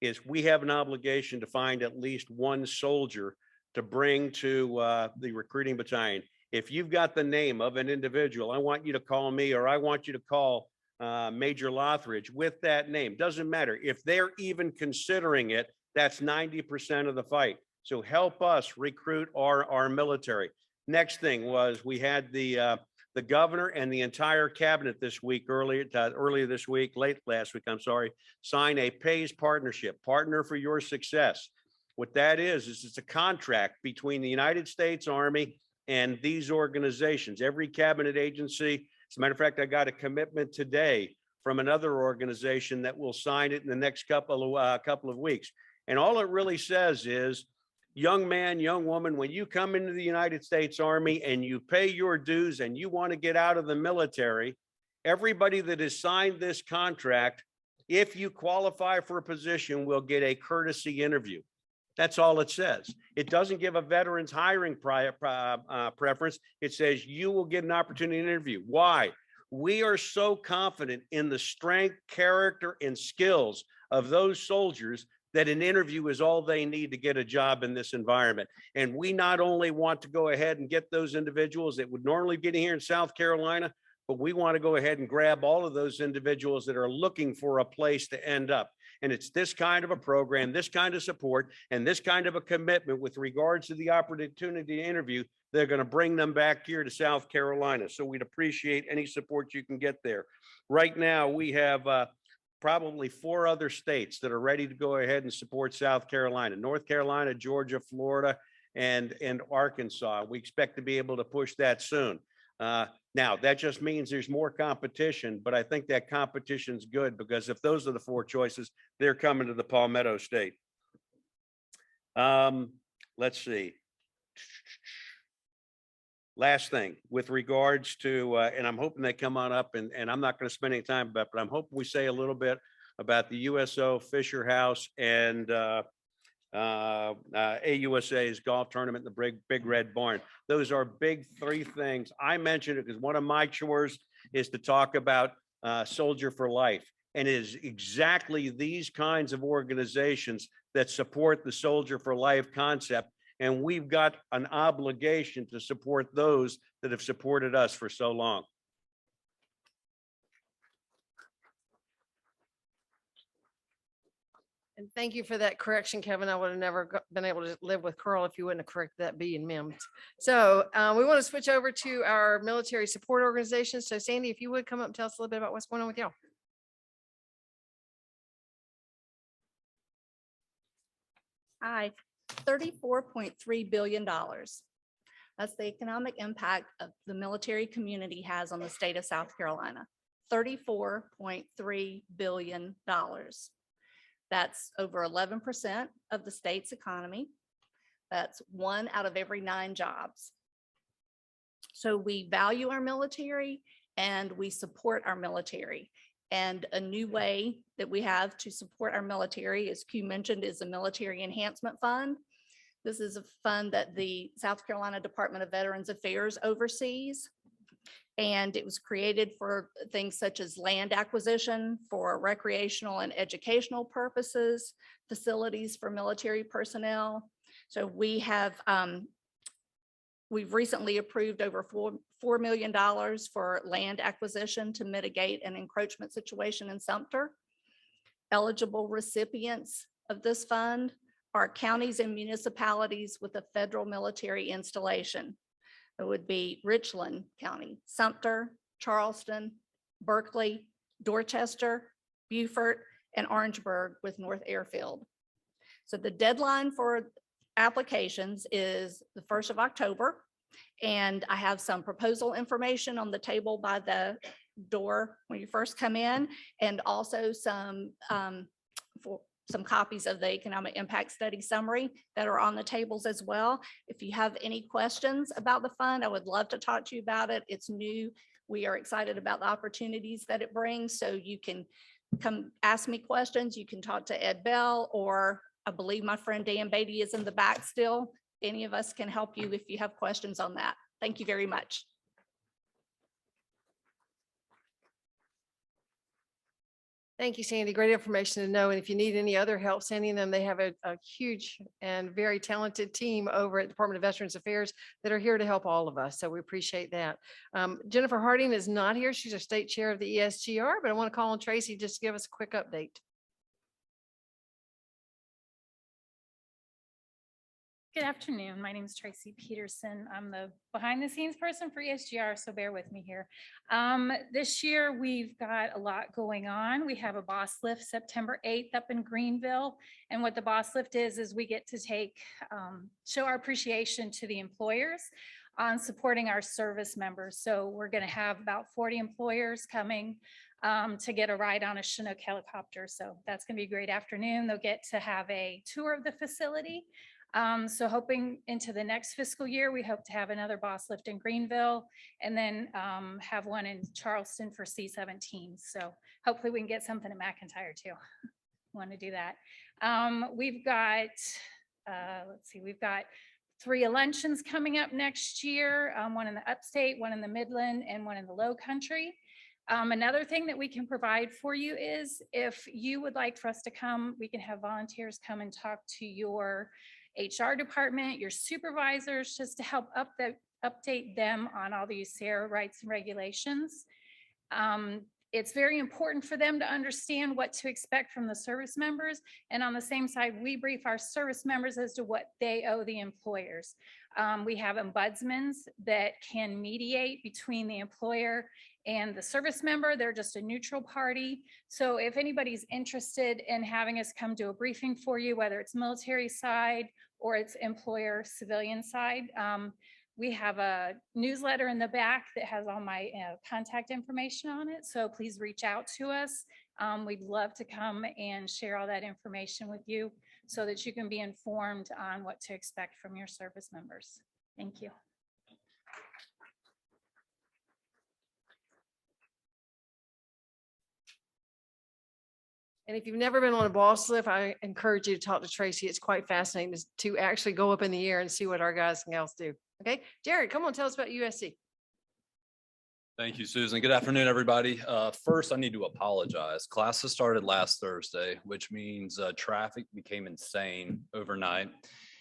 S9: is we have an obligation to find at least one soldier to bring to the recruiting battalion. If you've got the name of an individual, I want you to call me, or I want you to call Major Lothridge with that name. Doesn't matter. If they're even considering it, that's 90% of the fight. So help us recruit our military. Next thing was we had the governor and the entire cabinet this week, earlier this week, late last week, I'm sorry, sign a PAYS partnership, Partner for Your Success. What that is it's a contract between the United States Army and these organizations. Every cabinet agency As a matter of fact, I got a commitment today from another organization that will sign it in the next couple of weeks. And all it really says is, young man, young woman, when you come into the United States Army and you pay your dues and you want to get out of the military, everybody that has signed this contract, if you qualify for a position, will get a courtesy interview. That's all it says. It doesn't give a veteran's hiring preference. It says you will get an opportunity to interview. Why? We are so confident in the strength, character, and skills of those soldiers that an interview is all they need to get a job in this environment. And we not only want to go ahead and get those individuals that would normally get here in South Carolina, but we want to go ahead and grab all of those individuals that are looking for a place to end up. And it's this kind of a program, this kind of support, and this kind of a commitment with regards to the opportunity to interview, they're going to bring them back here to South Carolina. So we'd appreciate any support you can get there. Right now, we have probably 4 other states that are ready to go ahead and support South Carolina: North Carolina, Georgia, Florida, and Arkansas. We expect to be able to push that soon. Now, that just means there's more competition, but I think that competition's good, because if those are the 4 choices, they're coming to the Palmetto State. Let's see. Last thing, with regards to, and I'm hoping they come on up, and I'm not going to spend any time about, but I'm hoping we say a little bit about the USO Fisher House and AUSA's golf tournament in the Big Red Barn. Those are big 3 things. I mentioned it because one of my chores is to talk about Soldier for Life. And it is exactly these kinds of organizations that support the Soldier for Life concept. And we've got an obligation to support those that have supported us for so long.
S1: And thank you for that correction, Kevin. I would have never been able to live with Carl if you wouldn't have corrected that B and MIM. So we want to switch over to our military support organizations. So Sandy, if you would come up and tell us a little bit about what's going on with y'all.
S10: Hi, $34.3 billion. That's the economic impact of the military community has on the state of South Carolina. $34.3 billion. That's over 11% of the state's economy. That's 1 out of every 9 jobs. So we value our military and we support our military. And a new way that we have to support our military, as Q mentioned, is a military enhancement fund. This is a fund that the South Carolina Department of Veterans Affairs oversees. And it was created for things such as land acquisition for recreational and educational purposes, facilities for military personnel. So we have, we've recently approved over $4 million for land acquisition to mitigate an encroachment situation in Sumter. Eligible recipients of this fund are counties and municipalities with a federal military installation. It would be Richland County, Sumter, Charleston, Berkeley, Dorchester, Beaufort, and Orangeburg with North Airfield. So the deadline for applications is the 1st of October. And I have some proposal information on the table by the door when you first come in, and also some copies of the economic impact study summary that are on the tables as well. If you have any questions about the fund, I would love to talk to you about it. It's new. We are excited about the opportunities that it brings. So you can come ask me questions. You can talk to Ed Bell, or I believe my friend Dan Beatty is in the back still. Any of us can help you if you have questions on that. Thank you very much.
S1: Thank you, Sandy. Great information to know. And if you need any other help sending them, they have a huge and very talented team over at Department of Veterans Affairs that are here to help all of us. So we appreciate that. Jennifer Harding is not here. She's our state chair of the ESGR, but I want to call on Tracy just to give us a quick update.
S11: Good afternoon. My name is Tracy Peterson. I'm the behind the scenes person for ESGR, so bear with me here. This year, we've got a lot going on. We have a boss lift September 8th up in Greenville. And what the boss lift is we get to take, show our appreciation to the employers on supporting our service members. So we're going to have about 40 employers coming to get a ride on a Chinook helicopter. So that's going to be a great afternoon. They'll get to have a tour of the facility. So hoping into the next fiscal year, we hope to have another boss lift in Greenville and then have one in Charleston for C-17. So hopefully we can get something at McIntyre too. Want to do that. We've got, let's see, we've got 3 luncheons coming up next year, one in the upstate, one in the Midland, and one in the Low Country. Another thing that we can provide for you is if you would like for us to come, we can have volunteers come and talk to your HR department, your supervisors, just to help update them on all these SARA rights and regulations. It's very important for them to understand what to expect from the service members. And on the same side, we brief our service members as to what they owe the employers. We have ombudsmen that can mediate between the employer and the service member. They're just a neutral party. So if anybody's interested in having us come do a briefing for you, whether it's military side or it's employer civilian side, we have a newsletter in the back that has all my contact information on it. So please reach out to us. We'd love to come and share all that information with you so that you can be informed on what to expect from your service members. Thank you.
S1: And if you've never been on a boss lift, I encourage you to talk to Tracy. It's quite fascinating to actually go up in the air and see what our guys and gals do. Okay, Jared, come on, tell us about USC.
S12: Thank you, Susan. Good afternoon, everybody. First, I need to apologize. Classes started last Thursday, which means traffic became insane overnight.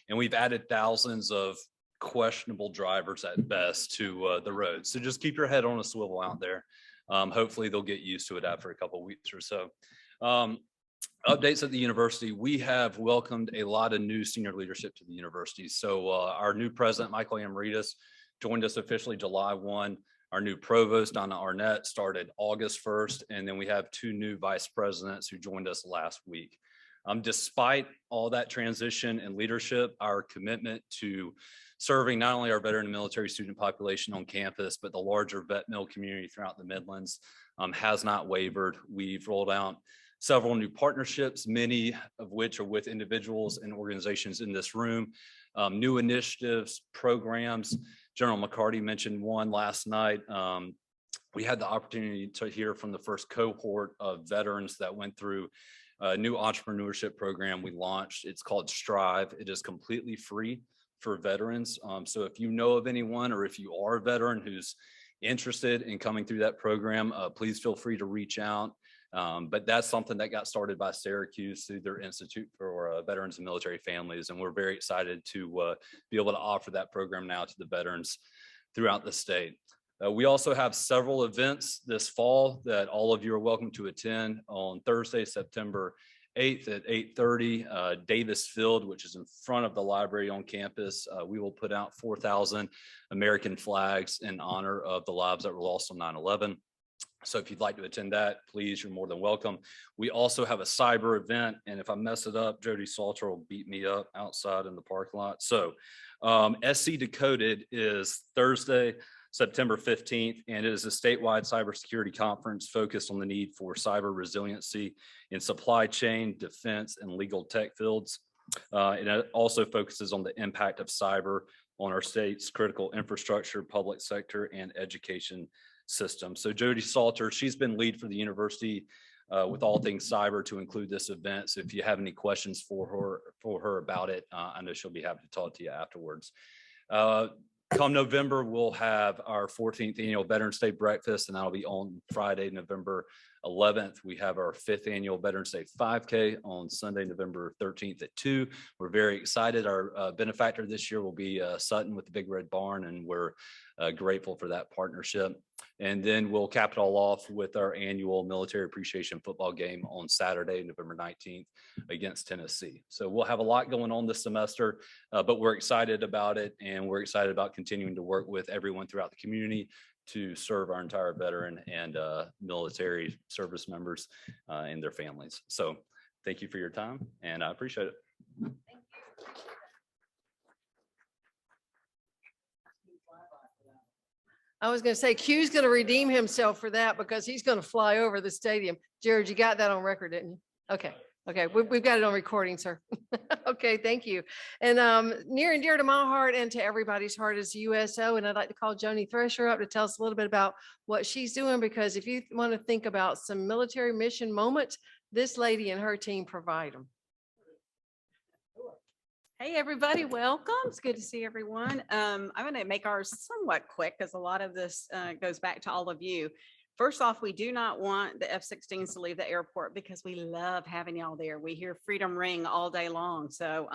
S12: And we've added thousands of questionable drivers at best to the road. So just keep your head on a swivel out there. Hopefully they'll get used to it after a couple of weeks or so. Updates at the university. We have welcomed a lot of new senior leadership to the university. So our new president, Michael Readiness, joined us officially July 1. Our new provost, Donna Arnett, started August 1st. And then we have 2 new vice presidents who joined us last week. Despite all that transition and leadership, our commitment to serving not only our veteran and military student population on campus, but the larger vet mill community throughout the Midlands has not wavered. We've rolled out several new partnerships, many of which are with individuals and organizations in this room, new initiatives, programs. General McCarty mentioned one last night. We had the opportunity to hear from the first cohort of veterans that went through a new entrepreneurship program we launched. It's called Strive. It is completely free for veterans. So if you know of anyone or if you are a veteran who's interested in coming through that program, please feel free to reach out. But that's something that got started by Syracuse through their Institute for Veterans and Military Families. And we're very excited to be able to offer that program now to the veterans throughout the state. We also have several events this fall that all of you are welcome to attend. On Thursday, September 8th at 8:30, Davis Field, which is in front of the library on campus. We will put out 4,000 American flags in honor of the lives that were lost on 9/11. So if you'd like to attend that, please, you're more than welcome. We also have a cyber event, and if I mess it up, Jody Salter will beat me up outside in the parking lot. So SC Decoded is Thursday, September 15th, and it is a statewide cybersecurity conference focused on the need for cyber resiliency in supply chain, defense, and legal tech fields. It also focuses on the impact of cyber on our state's critical infrastructure, public sector, and education system. So Jody Salter, she's been lead for the university with all things cyber to include this event. So if you have any questions for her about it, I know she'll be happy to talk to you afterwards. Come November, we'll have our 14th annual Veterans Day breakfast, and that'll be on Friday, November 11th. We have our 5th annual Veterans Day 5K on Sunday, November 13th at 2. We're very excited. Our benefactor this year will be Sutton with the Big Red Barn, and we're grateful for that partnership. And then we'll cap it all off with our annual military appreciation football game on Saturday, November 19th against Tennessee. So we'll have a lot going on this semester, but we're excited about it, and we're excited about continuing to work with everyone throughout the community to serve our entire veteran and military service members and their families. So thank you for your time, and I appreciate it.
S1: I was going to say Q's going to redeem himself for that because he's going to fly over the stadium. Jared, you got that on record, didn't you? Okay. Okay. We've got it on recording, sir. Okay. Thank you. And near and dear to my heart and to everybody's heart is USO. And I'd like to call Joni Thresher up to tell us a little bit about what she's doing, because if you want to think about some military mission moments, this lady and her team provide them.
S13: Hey, everybody, welcome. It's good to see everyone. I'm going to make ours somewhat quick because a lot of this goes back to all of you. First off, we do not want the F-16s to leave the airport because we love having y'all there. We hear freedom ring all day long. So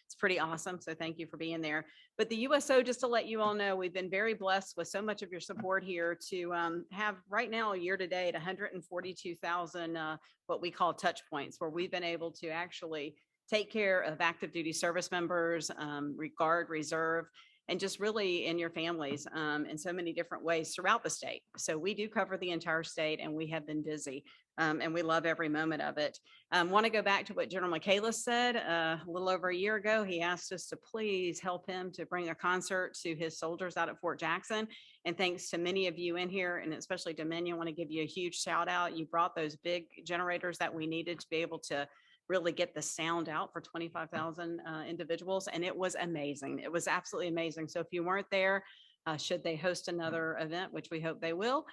S13: it's pretty awesome. So thank you for being there. But the USO, just to let you all know, we've been very blessed with so much of your support here to have right now year to date 142,000 what we call touch points, where we've been able to actually take care of active duty service members, Guard, Reserve, and just really in your families in so many different ways throughout the state. So we do cover the entire state, and we have been busy, and we love every moment of it. Want to go back to what General McIntyre said a little over a year ago. He asked us to please help him to bring a concert to his soldiers out at Fort Jackson. And thanks to many of you in here, and especially Dominion, I want to give you a huge shout out. You brought those big generators that we needed to be able to really get the sound out for 25,000 individuals. And it was amazing. It was absolutely amazing. So if you weren't there, should they host another event, which we hope they will,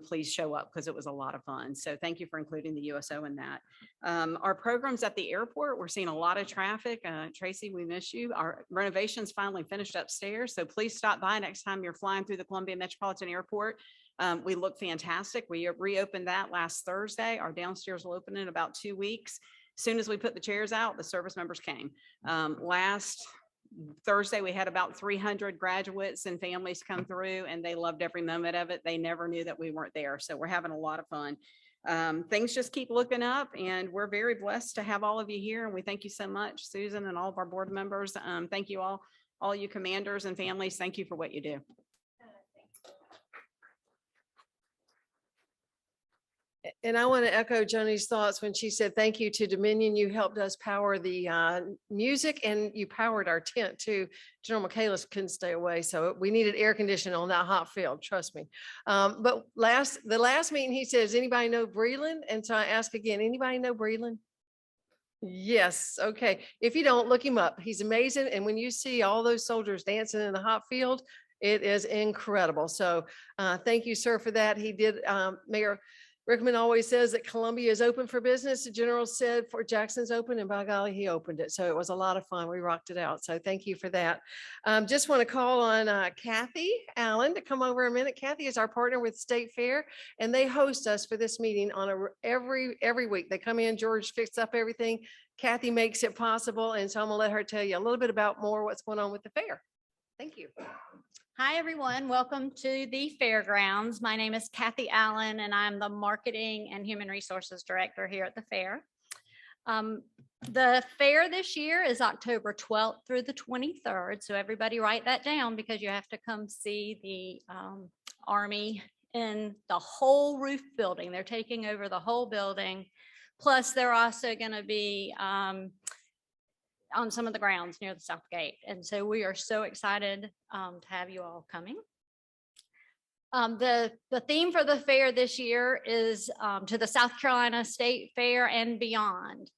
S13: please show up because it was a lot of fun. So thank you for including the USO in that. Our programs at the airport, we're seeing a lot of traffic. Tracy, we miss you. Our renovations finally finished upstairs. So please stop by next time you're flying through the Columbia Metropolitan Airport. We look fantastic. We reopened that last Thursday. Our downstairs will open in about 2 weeks. As soon as we put the chairs out, the service members came. Last Thursday, we had about 300 graduates and families come through, and they loved every moment of it. They never knew that we weren't there. So we're having a lot of fun. Things just keep looking up, and we're very blessed to have all of you here. And we thank you so much, Susan, and all of our board members. Thank you all you commanders and families. Thank you for what you do.
S1: And I want to echo Joni's thoughts when she said, thank you to Dominion. You helped us power the music, and you powered our tent too. General McIntyre couldn't stay away. So we needed air conditioning on that hot field, trust me. But the last meeting, he says, anybody know Breland? And so I ask again, anybody know Breland? Yes. Okay. If you don't, look him up. He's amazing. And when you see all those soldiers dancing in the hot field, it is incredible. So thank you, sir, for that. He did, Mayor Rickman always says that Columbia is open for business. The general said Fort Jackson's open, and by golly, he opened it. So it was a lot of fun. We rocked it out. So thank you for that. Just want to call on Kathy Allen to come over a minute. Kathy is our partner with State Fair, and they host us for this meeting on every week. They come in, George fixes up everything. Kathy makes it possible. And so I'm gonna let her tell you a little bit about more what's going on with the fair. Thank you.
S14: Hi, everyone. Welcome to the fairgrounds. My name is Kathy Allen, and I'm the Marketing and Human Resources Director here at the fair. The fair this year is October 12th through the 23rd. So everybody write that down because you have to come see the Army in the whole roof building. They're taking over the whole building. Plus, they're also going to be on some of the grounds near the South Gate. And so we are so excited to have you all coming. The theme for the fair this year is to the South Carolina State Fair and beyond.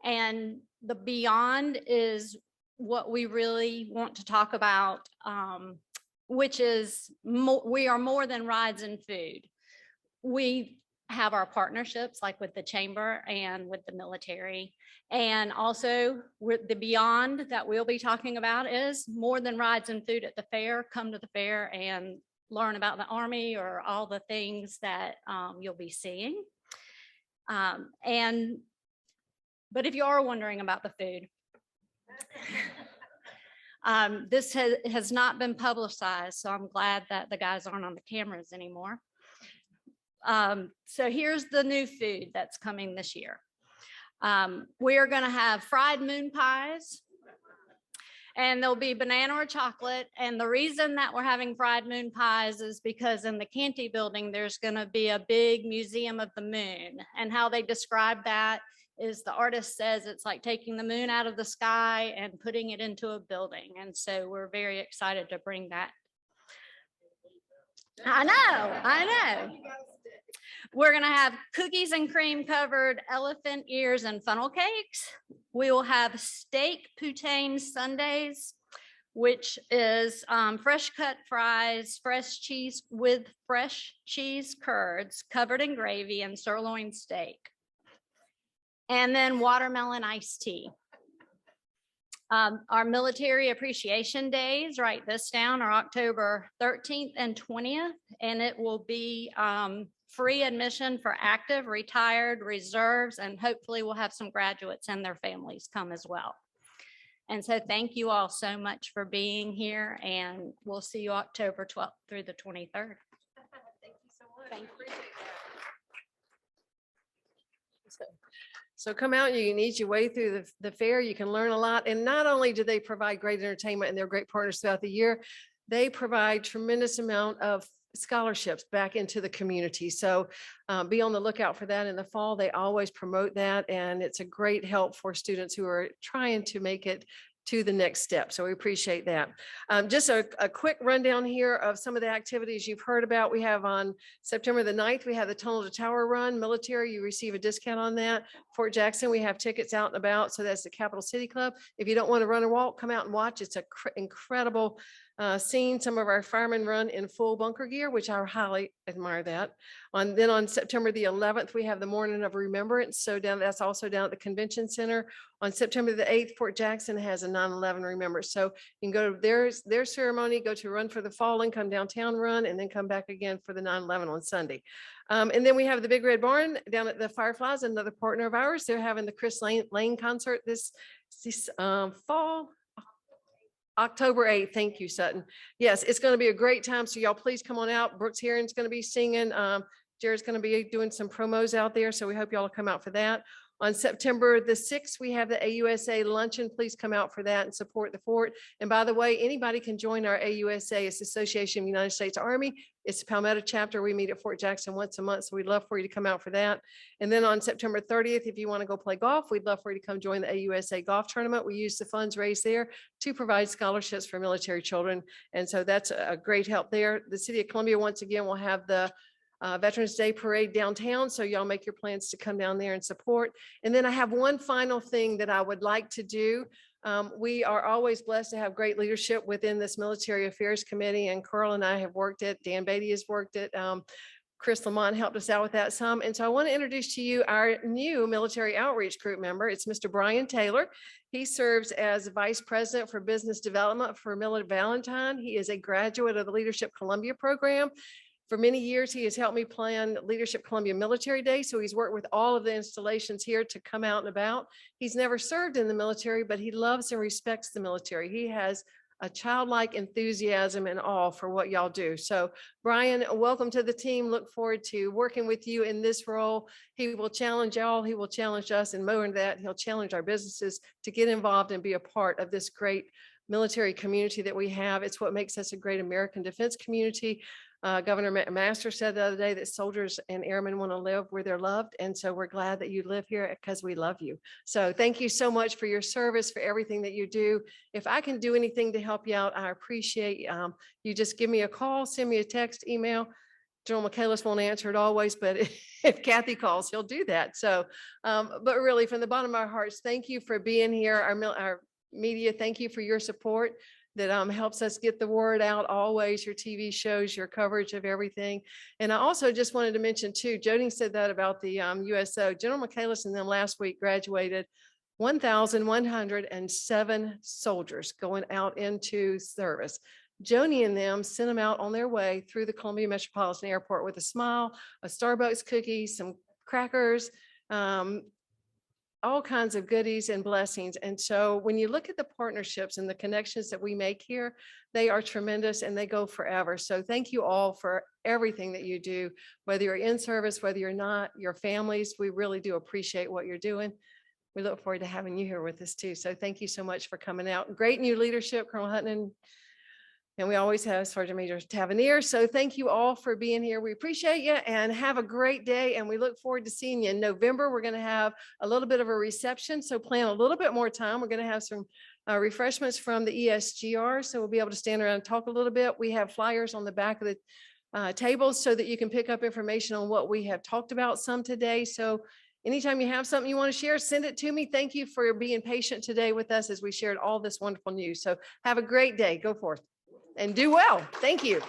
S14: And the beyond is what we really want to talk about, which is we are more than rides and food. We have our partnerships like with the chamber and with the military. And also with the beyond that we'll be talking about is more than rides and food at the fair. Come to the fair and learn about the Army or all the things that you'll be seeing. But if you are wondering about the food, this has not been publicized, so I'm glad that the guys aren't on the cameras anymore. So here's the new food that's coming this year. We're going to have fried moon pies, and there'll be banana or chocolate. And the reason that we're having fried moon pies is because in the Canty building, there's going to be a big museum of the moon. And how they describe that is the artist says it's like taking the moon out of the sky and putting it into a building. And so we're very excited to bring that I know. We're gonna have cookies and cream covered elephant ears and funnel cakes. We will have steak poutine sundaes, which is fresh cut fries, fresh cheese with fresh cheese curds covered in gravy and sirloin steak. And then watermelon iced tea. Our military appreciation days, write this down, are October 13th and 20th, and it will be free admission for active, retired, reserves, and hopefully we'll have some graduates and their families come as well. And so thank you all so much for being here, and we'll see you October 12th through the 23rd.
S1: Thank you so much.
S14: Thank you.
S1: Appreciate that. So come out, you can eat your way through the fair, you can learn a lot. And not only do they provide great entertainment and they're great partners throughout the year, they provide tremendous amount of scholarships back into the community. So be on the lookout for that in the fall. They always promote that, and it's a great help for students who are trying to make it to the next step. So we appreciate that. Just a quick rundown here of some of the activities you've heard about. We have on September the 9th, we have the Tunnel to Tower Run. Military, you receive a discount on that. Fort Jackson, we have tickets out and about. So that's the Capital City Club. If you don't want to run or walk, come out and watch. It's an incredible scene. Some of our firemen run in full bunker gear, which I highly admire that. Then on September the 11th, we have the Morning of Remembrance. So that's also down at the Convention Center. On September the 8th, Fort Jackson has a 9/11 Remembrance. So you can go to their ceremony, go to Run for the Fallen, come downtown run, and then come back again for the 9/11 on Sunday. And then we have the Big Red Barn down at the Fireflies, another partner of ours. They're having the Chris Lane concert this fall. October 8th. Thank you, Sutton. Yes, it's going to be a great time. So y'all please come on out. Brooks Heron's going to be singing. Jared's going to be doing some promos out there. So we hope y'all will come out for that. On September the 6th, we have the AUSA luncheon. Please come out for that and support the fort. And by the way, anybody can join our AUSA. It's Association of United States Army. It's a Palmetto chapter. We meet at Fort Jackson once a month. So we'd love for you to come out for that. And then on September 30th, if you want to go play golf, we'd love for you to come join the AUSA golf tournament. We use the funds raised there to provide scholarships for military children. And so that's a great help there. The City of Columbia, once again, will have the Veterans Day Parade downtown. So y'all make your plans to come down there and support. And then I have one final thing that I would like to do. We are always blessed to have great leadership within this Military Affairs Committee, and Carl and I have worked it. Dan Beatty has worked it. Chris Lamont helped us out with that some. And so I want to introduce to you our new Military Outreach Group member. It's Mr. Brian Taylor. He serves as Vice President for Business Development for Millard Valentine. He is a graduate of the Leadership Columbia program. For many years, he has helped me plan Leadership Columbia Military Day. So he's worked with all of the installations here to come out and about. He's never served in the military, but he loves and respects the military. He has a childlike enthusiasm and awe for what y'all do. So Brian, welcome to the team. Look forward to working with you in this role. He will challenge y'all. He will challenge us, and more than that, he'll challenge our businesses to get involved and be a part of this great military community that we have. It's what makes us a great American defense community. Governor Master said the other day that soldiers and airmen want to live where they're loved. And so we're glad that you live here because we love you. So thank you so much for your service, for everything that you do. If I can do anything to help you out, I appreciate you. Just give me a call, send me a text, email. General Michaelis won't answer it always, but if Kathy calls, he'll do that. So, but really from the bottom of our hearts, thank you for being here. Our media, thank you for your support that helps us get the word out always, your TV shows, your coverage of everything. And I also just wanted to mention too, Jody said that about the USO. General Michaelis and them last week graduated 1,107 soldiers going out into service. Joni and them sent them out on their way through the Columbia Metropolitan Airport with a smile, a Starbucks cookie, some crackers, all kinds of goodies and blessings. And so when you look at the partnerships and the connections that we make here, they are tremendous and they go forever. So thank you all for everything that you do, whether you're in service, whether you're not, your families, we really do appreciate what you're doing. We look forward to having you here with us too. So thank you so much for coming out. Great new leadership, Colonel Hutton. And we always have Sergeant Major Tavernier. So thank you all for being here. We appreciate you and have a great day. And we look forward to seeing you in November. We're going to have a little bit of a reception. So plan a little bit more time. We're going to have some refreshments from the ESGR. So we'll be able to stand around and talk a little bit. We have flyers on the back of tables so that you can pick up information on what we have talked about some today. So anytime you have something you want to share, send it to me. Thank you for being patient today with us as we shared all this wonderful news. So have a great day. Go forth and do well. Thank you.